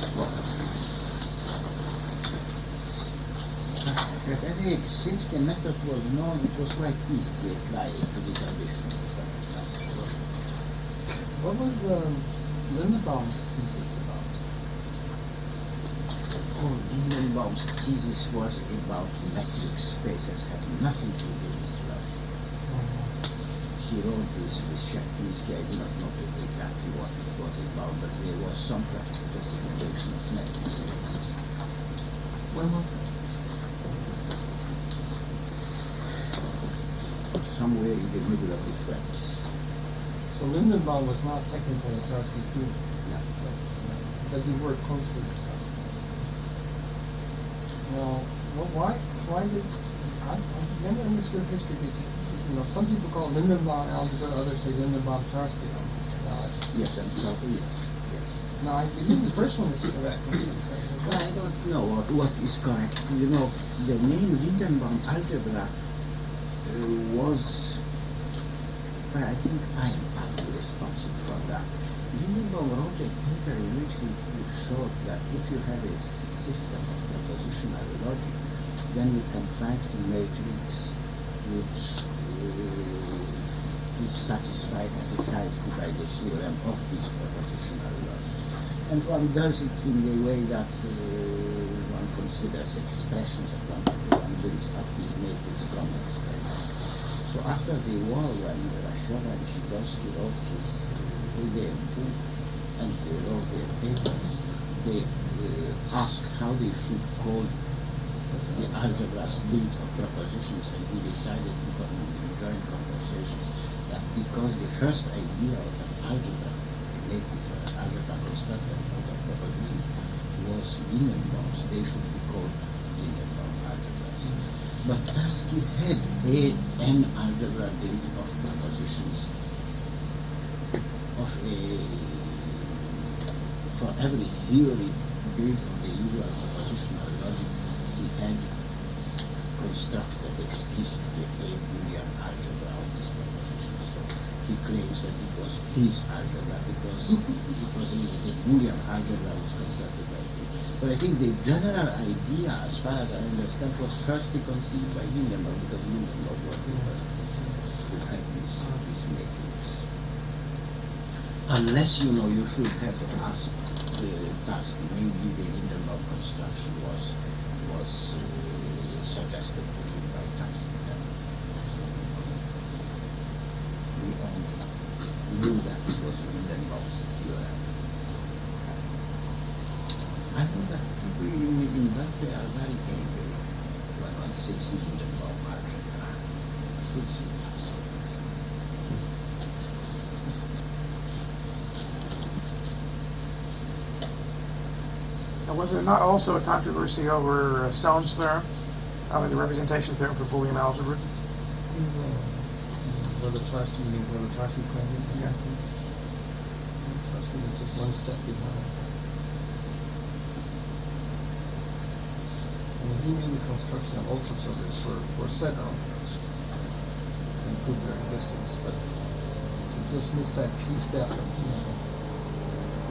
but anyway, since the method was known, it was quite easy to apply it to this addition. What was Lindenbaum's thesis about? Oh, Lindenbaum's thesis was about metric spaces, had nothing to do with structure. He wrote this with Shakespeare. I do not know exactly what it was about, but there was some classification of metric spaces. When was it? Somewhere in the middle of the 20s. So Lindenbaum was not technically a Tarski student, but he worked closely with Tarski. Now, why did I never understood history because some people call Lindenbaum algebra, others say Lindenbaum-Tarski algebra. Yes, and yes. Now I believe the first one is correct. I don't know what is correct. You know, the name Lindenbaum algebra was, well, I think I am partly responsible for that. Lindenbaum wrote a paper in which he showed that if you have a system of propositional logic, then you can find a matrix which is satisfied precisely by the theorem of this propositional logic. And one does it in the way that one considers expressions of one brings up this matrix from expression. So after the war, when Rashov and Shidowski wrote their book and they wrote their papers, they asked how they should call the algebras built of propositions, and we decided in joint conversations that because the first idea of an algebra related to an algebra constructor of propositions was Lindenbaum's, they should be called Lindenbaum algebras. But Tarski had an algebra built of propositions every theory built on the usual propositional logic he had constructed explicitly a Boolean algebra of this proposition. So he claims that it was his algebra because the Boolean algebra was constructed by him. But I think the general idea, as far as I understand, was firstly conceived by Hindenburg, because Hindenburg was the person who had this matrix. Unless, you know, you should have asked the task, maybe the Hindenburg construction was suggested to him by task. We only knew that it was Hindenburg's theorem. I know that people in Berkeley are very angry when one sees Hindenburg algebra. Should see task. Now, was there not also a controversy over Stone's theorem? I mean, the representation theorem for Boolean algebras? Whether Tarski means whether Tarski claimed it. Yeah. Tarski is just one step behind. I mean, he knew the construction of ultrafilters for set algebras and proved their existence, but to just miss that key step of,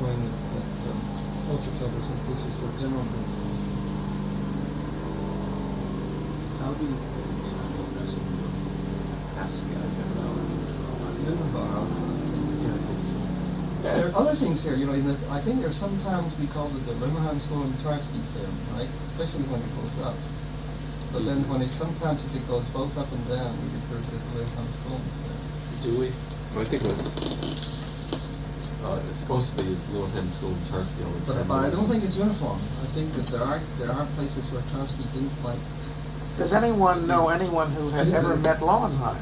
when that ultrafilters exist for general purposes. How do you use algebras in Tarski algebra or Hindenburg algebra? Yeah, I think so. Yeah, there are other things here. I think there's sometimes we call it the Reminiscences theorem, right? Especially when it goes up. But then sometimes if it goes both up and down, we refer to it as the Reminiscences theorem. Do we? Well, I think it was. It's supposed to be Wilhelm School and Tarski all the time. But I don't think it's uniform. I think that there are places where Tarski didn't quite. Does anyone know anyone who had ever met Lowenheim?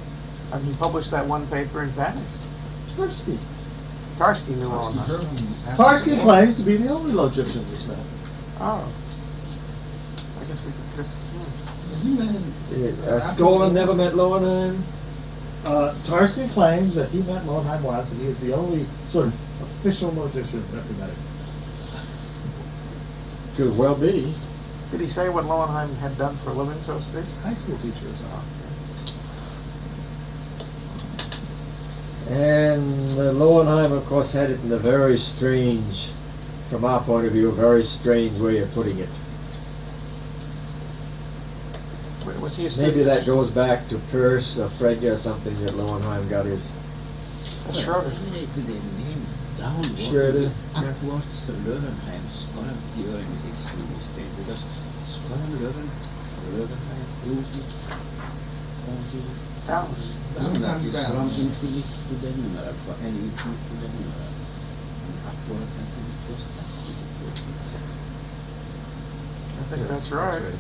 I mean, he published that one paper and vanished. Tarski. Tarski knew Lowenheim. Tarski claims to be the only logician in this matter. Oh. I guess we could drift. He met him. Skolin never met Lowenheim? Tarski claims that he met Lowenheim once, and he is the only sort of official logician ever met him. Could well be. Did he say what Lowenheim had done for a living, so to speak? High school teachers are. And Lowenheim, of course, had it in a very strange, from our point of view, a very strange way of putting it. Was he a Maybe student? that goes back to Peirce or Frege or something that Lowenheim got his. That's Schroeder. The name downward, Schroeder. upwards, Lowenheim's Scholar theorem is extremely strange because Scholar Lowenheim proves it only Downwards. downwards, from infinite to the numeral, for any infinite to the numeral. And upward, I think it was I think that's right.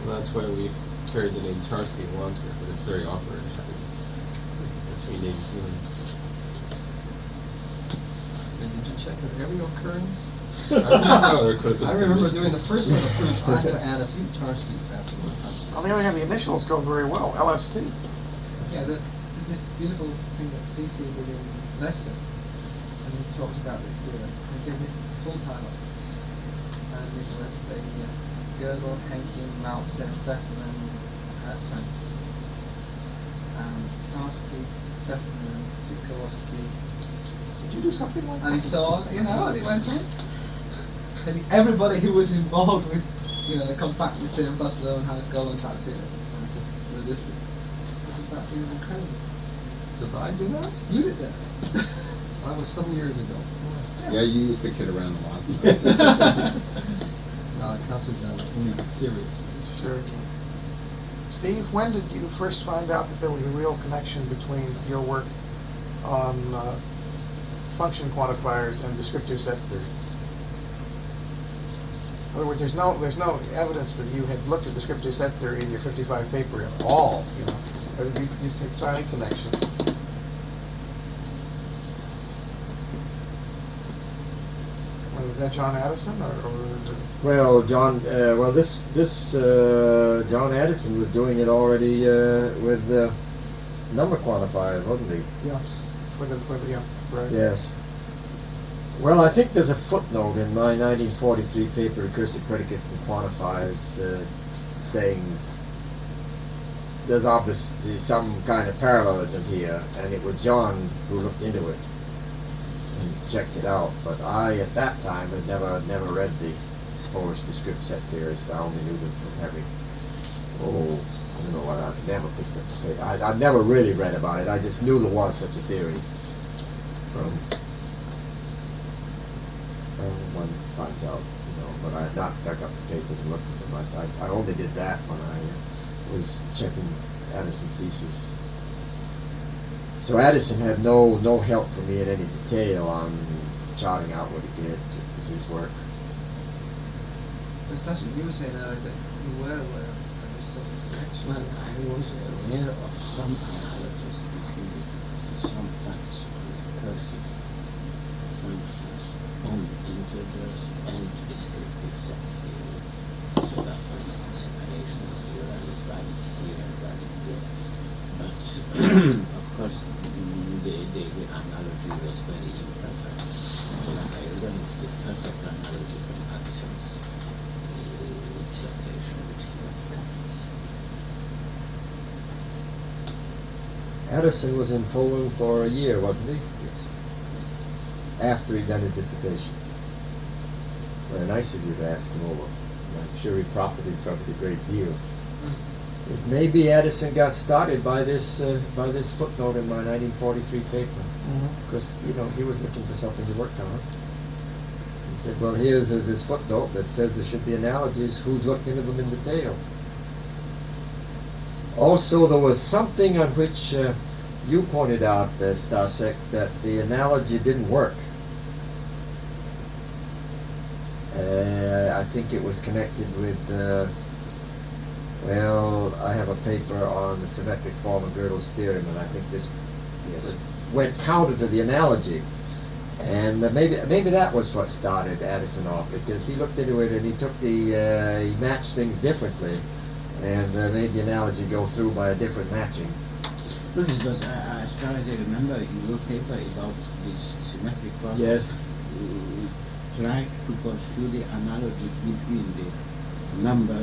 Well, that's why we carried the name Tarski along here, but it's very awkward. That's renamed human. And did you check that every occurrence? I remember doing the first set of proofs, I had to add a few Tarskis afterward. On the other hand, the initials go very well. LST. Yeah, there's this beautiful thing that CC did in Leicester, and he talked about this theorem. He gave it full title, and it was the Girdle, Henkin, Maltzer, Pfefferman, Herzen, Tarski, Pfefferman, Sikorsky. Did you do something like that? And so on, and it went through. And everybody who was involved with, the compactness theorem plus the Lowenheim Scholar type theorem was listed. That was incredible. Did I do that? You did that. That was some years ago. Yeah, you used to kid around a lot. Now I concentrate on only the serious things. Sure. Steve, when did you first find out that there was a real connection between your work on function quantifiers and descriptive set theory? In other words, there's no evidence that you had looked at descriptive set theory in your 55 paper at all, or that you just had side connection. Was that John Addison or Well, John. John Addison was doing it already with number quantifiers, wasn't he? yeah, for the right. Yes. Well, I think there's a footnote in my 1943 paper, Recursive Predicates and Quantifiers, saying there's obviously some kind of parallelism here, and it was John who looked into it and checked it out. But I, at that time, had never read the Polish descript set theorists. I only knew them from having, I don't know what, I've never picked up the paper. I'd never really read about it. I just knew there was such a theory from one finds out, but I had not dug up the papers and looked at them. I only did that when I was checking Addison's thesis. So Addison had no help for me in any detail on charting out what he did. It was his work. That's what you were saying earlier, that you were aware of this sort of connection. Well, I was aware of some analogies between some facts of recursive functions on integers and descriptive set theory. So that, for instance, separation theorem is valid here and valid there. But of course, the analogy was very imperfect. So that I learned the perfect analogy from Addison's dissertation, which he had copies. Addison was in Poland for a year, wasn't he? Yes. After he'd done his dissertation. Very nice of you to ask him over. I'm sure he profited from it a great deal. It may be Addison got started by this footnote in my 1943 paper, because he was looking for something to work on. He said, "Well, here's this footnote that says there should be analogies. Who's looked into them in detail?" Also, there was something on which you pointed out, Stasek, that the analogy didn't work. I think it was connected with, I have a paper on the symmetric form of Girdle's theorem, and I think this went counter to the analogy. And maybe that was what started Addison off, because he looked into it and he took he matched things differently, and made the analogy go through by a different matching. No, because as far as I remember, in your paper about this symmetric form, Yes. tried to pursue the analogy between the number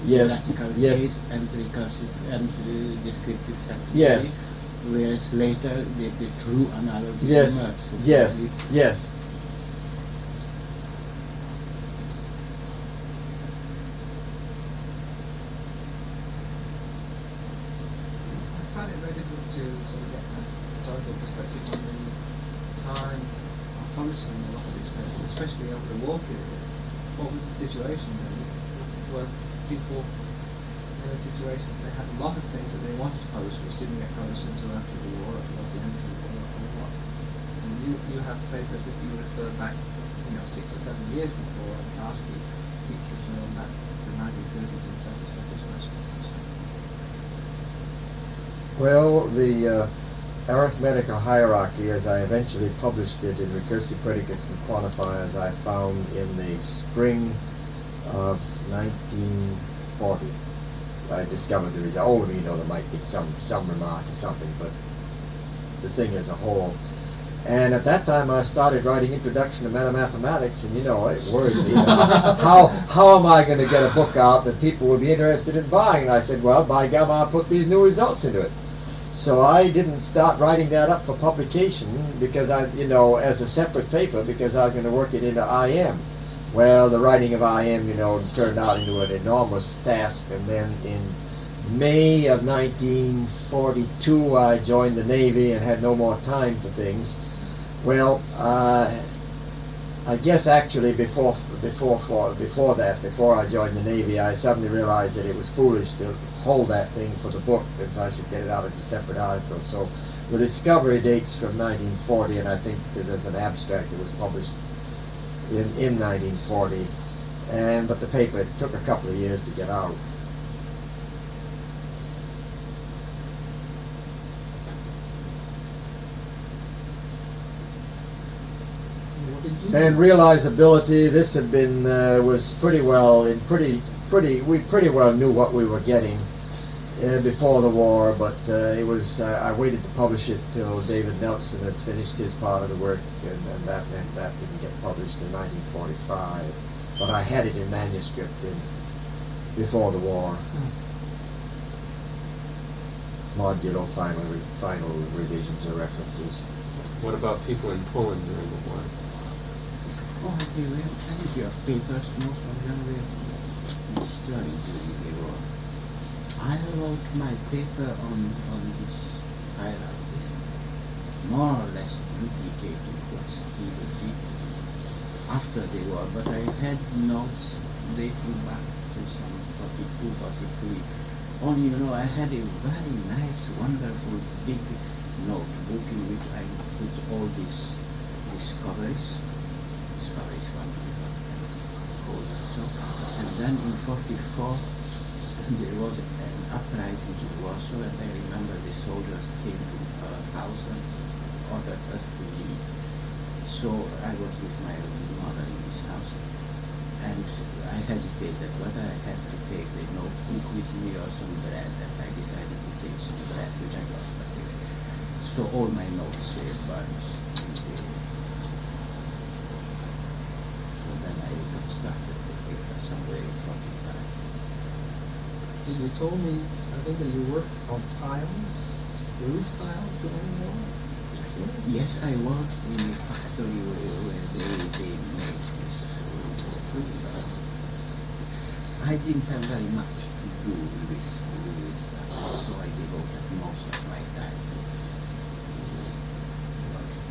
Yes. practical Yes. case and recursive and descriptive set theory, Yes. whereas later the true analogy Yes. emerged. So Yes. probably Yes. I find it very difficult to sort of get a historical perspective on the time of publishing a lot of these papers, especially over the war period. What was the situation then? Were people in a situation that they had a lot of things that they wanted to publish which didn't get published until after the war, or towards the end of the war, or what? And you have papers that you refer back, 6 or 7 years before, and ask you teachers back to the 1930s and stuff. Well, the arithmetical hierarchy, as I eventually published it in Recursive Predicates and Quantifiers, I found in the spring of 1940. I discovered the result. There might be some remark or something, but the thing as a whole. And at that time, I started writing Introduction to Metamathematics, and it worried me. How am I going to get a book out that people would be interested in buying? And I said, well, by gum, I'll put these new results into it. So I didn't start writing that up for publication because as a separate paper, because I was going to work it into IM. Well, the writing of IM, turned out into an enormous task, and then in May of 1942, I joined the Navy and had no more time for things. Well, I guess actually before I joined the Navy, I suddenly realized that it was foolish to hold that thing for the book, because I should get it out as a separate article. So the discovery dates from 1940, and I think that there's an abstract that was published in 1940. But the paper took a couple of years to get out. And realizability, this had been was pretty well we pretty well knew what we were getting. before the war, but it was I waited to publish it till David Nelson had finished his part of the work, and that meant that didn't get published in 1945. But I had it in manuscript before the war. Modular final revisions or references. What about people in Poland during the war? Oh, there were plenty of papers, most of them were destroyed during the war. I wrote my paper on this hierarchy, more or less duplicating what Steve did after the war, but I had notes dating back to some 42, 43. Only, I had a very nice, wonderful, big notebook in which I put all these discoveries. Discoveries, one can hold so. And then in 44, there was an uprising in Warsaw, and I remember the soldiers came to our house and ordered us to leave. So I was with my mother in this house, and I hesitated whether I had to take the notebook with me or some bread, and I decided to take some bread, which I got by the way. So all my notes were burned. So then I got started the paper somewhere in 45. So you told me, I think that you worked on tiles, roof tiles during the war? Yes, I worked in a factory where they made this. I didn't have very much to do with that, so I devoted most of my time to logic.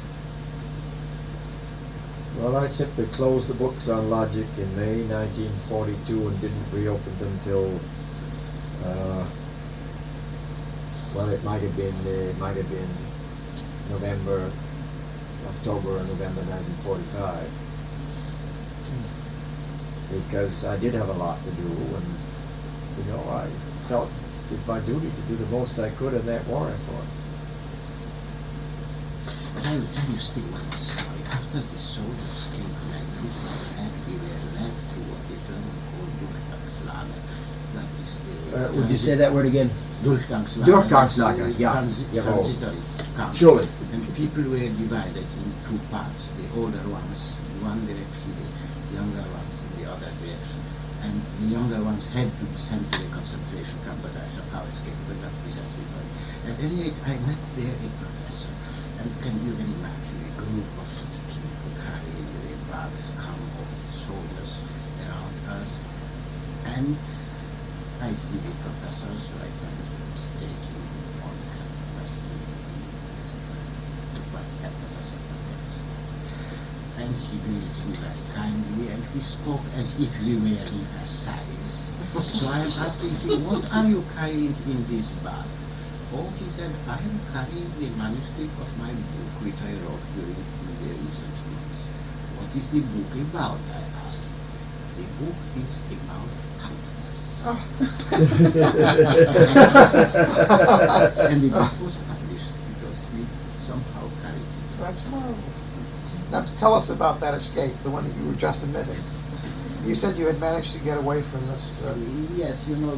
Well, I simply closed the books on logic in May 1942 and didn't reopen them till, well, it might have been November, October or November 1945. Because I did have a lot to do, and I felt it my duty to do the most I could in that war effort. But I will tell you still one story. After the soldiers came to my group, they were led to what the German called Durchgangslager. That is Would you say that word again? Durchgangslager. Durchgangslager, yeah. Transitory camp. Surely. And people were divided in two parts. The older ones in one direction, the younger ones in the other direction. And the younger ones had to be sent to the concentration camp, but I somehow escaped, but not be sent. At any rate, I met there a professor. And you can imagine a group of such people carrying their bags, come of soldiers around us. And I see the professor, so I tell him straight to Monica, and he greets me very kindly, and we spoke as if we were in Versailles. So I am asking him, what are you carrying in this bag? Oh, he said, I am carrying the manuscript of my book, which I wrote during the recent months. What is the book about? I asked him. The book is about happiness. And the book was published because we somehow carried it. That's marvelous. Now tell us about that escape, the one that you were just admitting. You said you had managed to get away from this. Yes, there were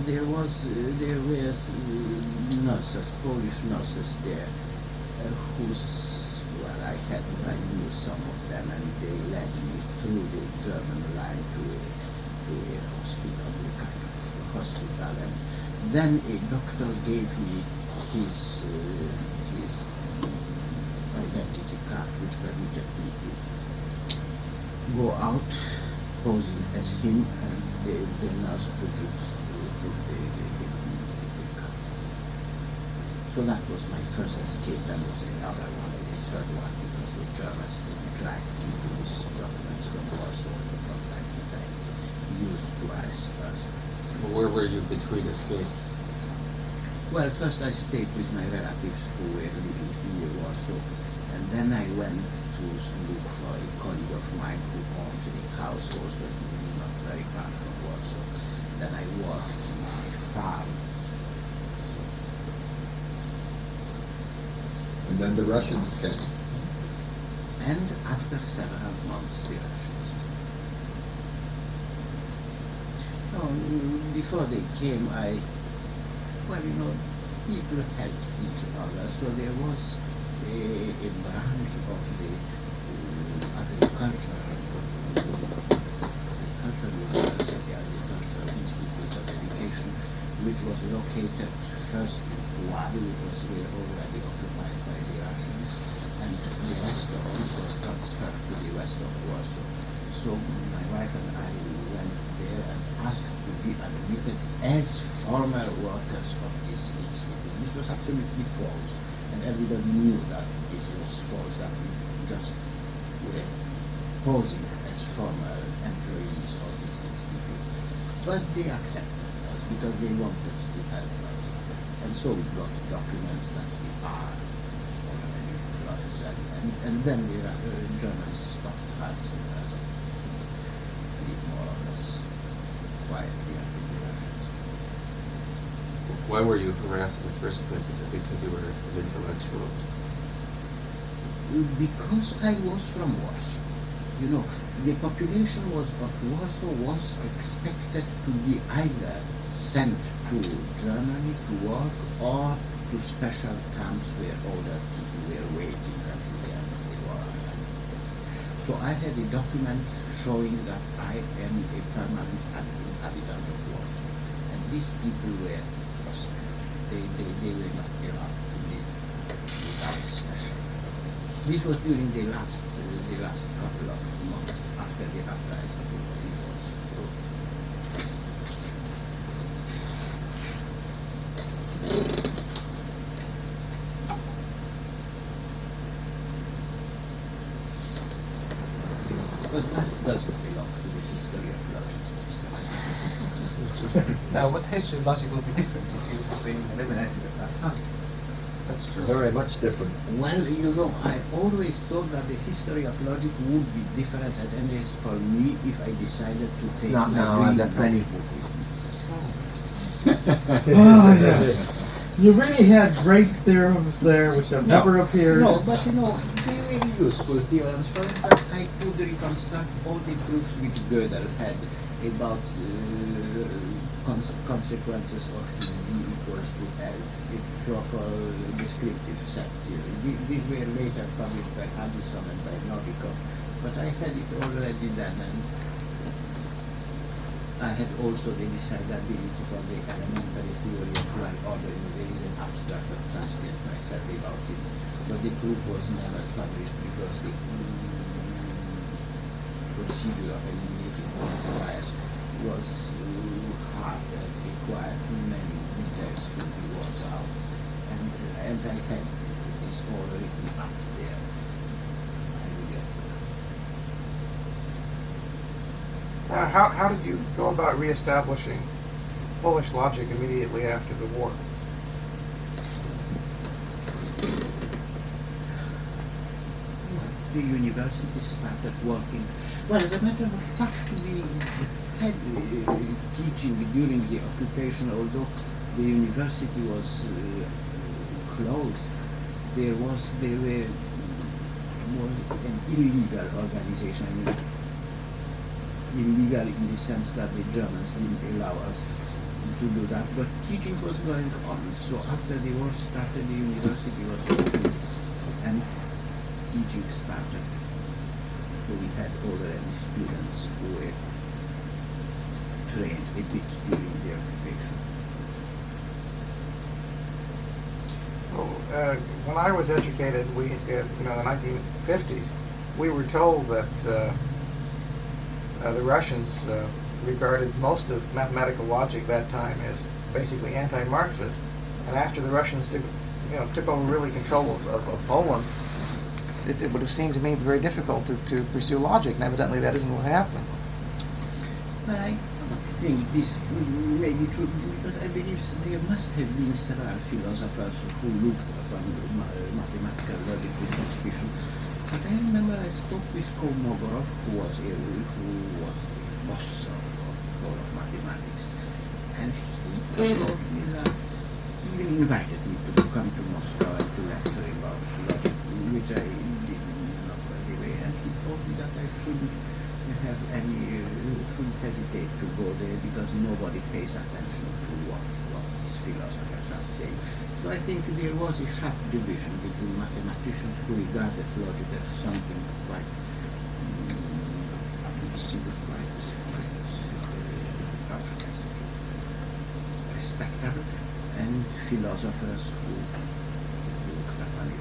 nurses, Polish nurses there, I knew some of them, and they led me through the German line to a hospital, a kind of hospital, and then a doctor gave me his identity card, which permitted me to go out posing as him, and the nurse took the card. So that was my first escape. Then was another one, and the third one, because the Germans didn't like people with documents from Warsaw, and from time to time used to arrest us. Well, where were you between escapes? Well, first I stayed with my relatives who were living near Warsaw, and then I went to look for a colleague of mine who owned a house also not very far from Warsaw. Then I worked in a farm. And then the Russians came. And after several months, the Russians came. No, before they came, well, people helped each other, so there was a branch of the agricultural university, agricultural institute of education, which was located first in Puławy, which was already occupied by the Russians, and the rest of it was transferred to the west of Warsaw. So my wife and I went there and asked to be admitted as former workers of this institute. This was absolutely false, and everybody knew that this was false, that we just were posing as former employees of this institute. But they accepted us because they wanted to help us. And so we got documents that we are already employees, and then the Germans stopped harassing us. More or less quietly until the Russians came. Why were you harassed in the first place? Is it because you were an intellectual? Because I was from Warsaw. The population of Warsaw was expected to be either sent to Germany to work or to special camps where older people were waiting until the end of the war. So I had a document showing that I am a permanent inhabitant of Warsaw, and these people were prospered. They were not allowed to live without special. This was during the last couple of months after the uprising in Warsaw. But that doesn't belong to the history of logic. Now, what history of logic would be different if you had been eliminated at that time? That's true. Very much different. Well, I always thought that the history of logic would be different, at any rate for me, if I decided to take Not my now, green that many. notebook with me. Oh, yes. You really had great theorems there which have never appeared. No, but they were useful theorems. For instance, I could reconstruct all the proofs which Girdle had about consequences of V equals to L for descriptive set theory. These were later published by Addison and by Novikov, but I had it already then, and I had also the decidability for the elementary theory of right order. There is an abstract of transcript myself about it, but the proof was never published because the procedure of eliminating quantifiers was hard and required too many details to be worked out, and I had this all written up there. I regret that. How did you go about reestablishing Polish logic immediately after the war? The university started working. Well, as a matter of fact, we had teaching during the occupation, although the university was closed. There was an illegal organization. I mean, illegal in the sense that the Germans didn't allow us to do that, but teaching was going on. So after the war started, the university was open and teaching started. So we had already students who were trained a bit during the occupation. Well, when I was educated, we in the 1950s, we were told that the Russians regarded most of mathematical logic that time as basically anti-Marxist, and after the Russians took over really control of Poland, it would have seemed to me very difficult to pursue logic, and evidently that isn't what happened. But I think this may be true because I believe there must have been several philosophers who looked upon mathematical logic with suspicion. But I remember I spoke with Kolmogorov, who was the boss of all of mathematics, and he told me that he even invited me to come to Moscow and to lecture about logic, which I did not, by the way, and he told me that I shouldn't hesitate to go there because nobody pays attention to what is philosophers are saying. So I think there was a sharp division between mathematicians who regarded logic as something quite how should I say, respectable, and philosophers who looked upon it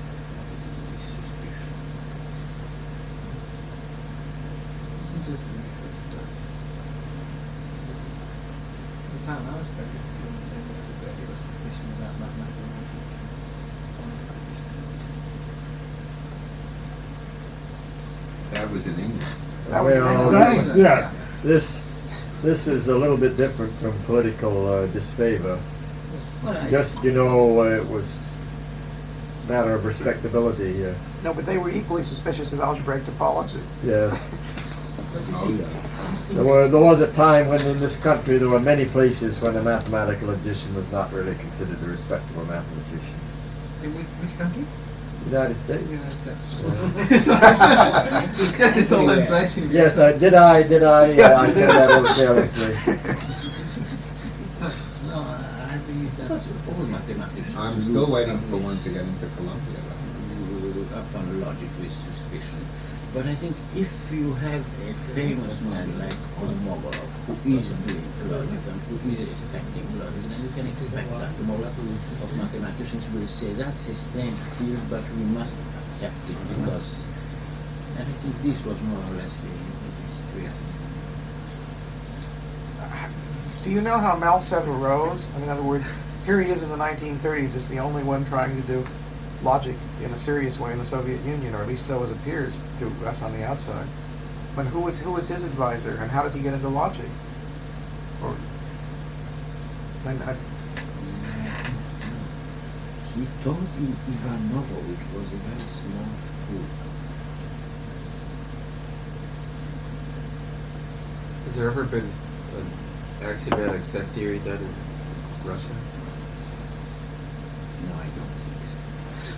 with suspicion. It's interesting because the time I was practiced to, there was a great deal of suspicion about mathematical logic. That was in England. That was Well, England. Yes. This is a little bit different from political disfavor. Well, Just, it was a matter of respectability. No, but they were equally suspicious of algebraic topology. Yes. There was a time when in this country there were many places when a mathematical logician was not really considered a respectable mathematician. In which country? United States. United States. Yeah. It's just it's all in place. Yes, did I? Yes, I you said did. that a little carelessly. no, I believe that all mathematicians I'm still look waiting for upon one this- to get into Columbia. upon logic with suspicion. But I think if you have a famous man like Kolmogorov, who is doing logic and who is respecting logic, then you can expect that most of mathematicians will say that's a strange field, but we must accept it because. And I think this was more or less the situation. Do you know how Malsev arose? I mean, in other words, here he is in the 1930s as the only one trying to do logic in a serious way in the Soviet Union, or at least so it appears to us on the outside. But who was his advisor, and how did he get into logic? Or, He taught in Ivanovo, which was a very small school. Has there ever been an axiomatic set theory done in Russia? No, I don't think so.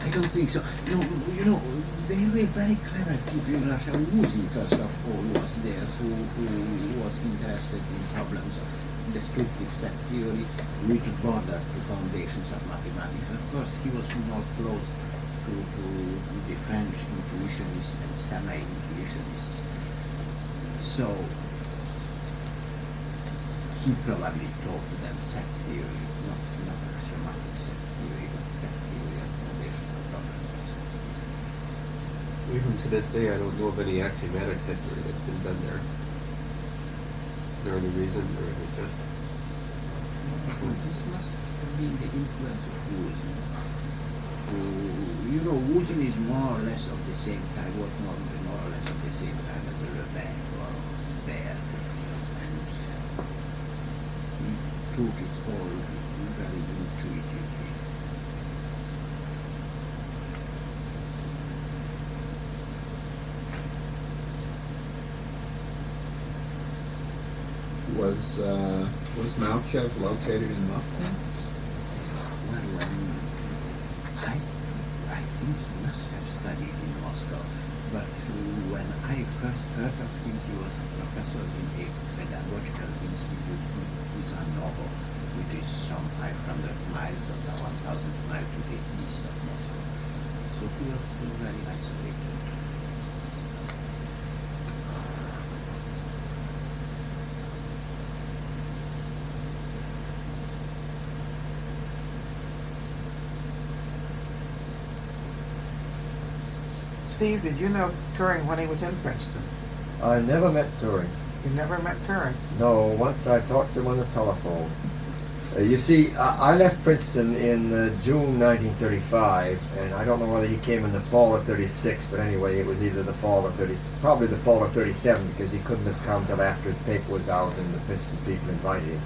I don't think so. No, they were very clever people in Russia. Wuzin, first of all, was there, who was interested in problems of descriptive set theory, which bordered the foundations of mathematics. Of course, he was more close to the French intuitionists and semi-intuitionists. So, he probably taught them set theory, not axiomatic set theory, but set theory and foundational problems of set theory. Even to this day, I don't know of any axiomatic set theory that's been done there. Is there any reason, or is it just? This must have been the influence of Wuzin. Wuzin is more or less of the same time, more or less of the same time as Lebesgue or Baer, and he took it all very intuitively. Was Malchev located in Moscow? Well, I think he must have studied in Moscow, but when I first heard of him, he was a professor in a pedagogical institute in Ivanovo, which is some 500 miles or 1,000 miles to the east of Moscow. So he was very isolated. Steve, did you know Turing when he was in Princeton? I never met Turing. You never met Turing? No, once I talked to him on the telephone. You see, I left Princeton in June 1935, and I don't know whether he came in the fall of 36, but anyway, it was either the fall of 30, probably the fall of 37, because he couldn't have come till after his paper was out and the Princeton people invited him.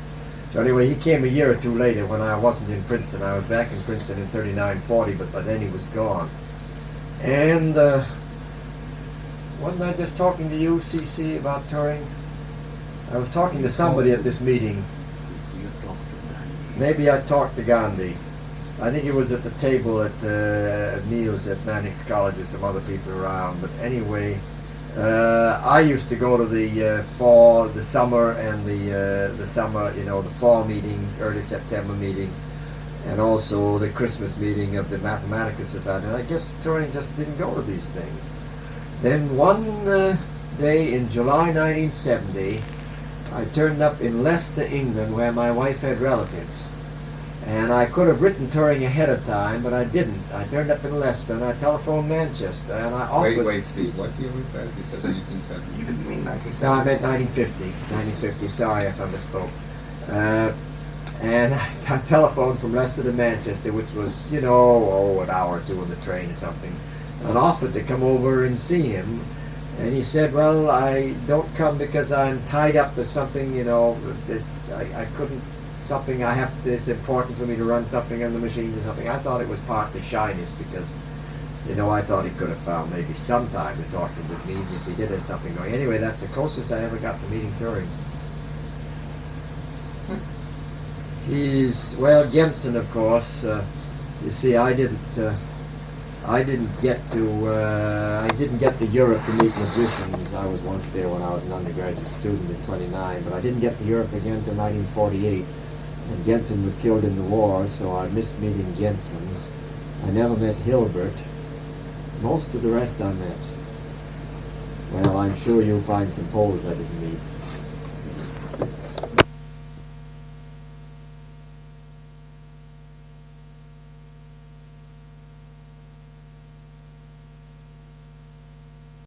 So anyway, he came a year or two later when I wasn't in Princeton. I was back in Princeton in 39-40, but by then he was gone. And wasn't I just talking to you, CC, about Turing? I was talking to somebody at this meeting. Maybe I talked to Gandhi. I think it was at the table at Neil's at Mannix College or some other people around. But anyway, I used to go to the fall, the summer, and the summer, the fall meeting, early September meeting, and also the Christmas meeting of the Mathematical Society. And I guess Turing just didn't go to these things. Then one day in July 1970, I turned up in Leicester, England, where my wife had relatives. And I could have written Turing ahead of time, but I didn't. I turned up in Leicester and I telephoned Manchester and I offered... Wait, Steve, what year was that? You said 1970. You didn't mean 1970. No, I meant 1950. 1950, sorry if I misspoke. And I telephoned from Leicester to Manchester, which was, you know, an hour or two on the train or something, and offered to come over and see him. And he said, well, I don't come because I'm tied up with something, you know, that I couldn't, something I have to, it's important for me to run something on the machines or something. I thought it was partly shyness because, you know, I thought he could have found maybe some time to talk with me if he did have something going. Anyway, that's the closest I ever got to meeting Turing. He's, well, Jensen, of course, you see, I didn't get to Europe to meet logicians. I was once there when I was an undergraduate student in 29, but I didn't get to Europe again until 1948. And Jensen was killed in the war, so I missed meeting Jensen. I never met Hilbert. Most of the rest I met. Well, I'm sure you'll find some Poles I didn't meet.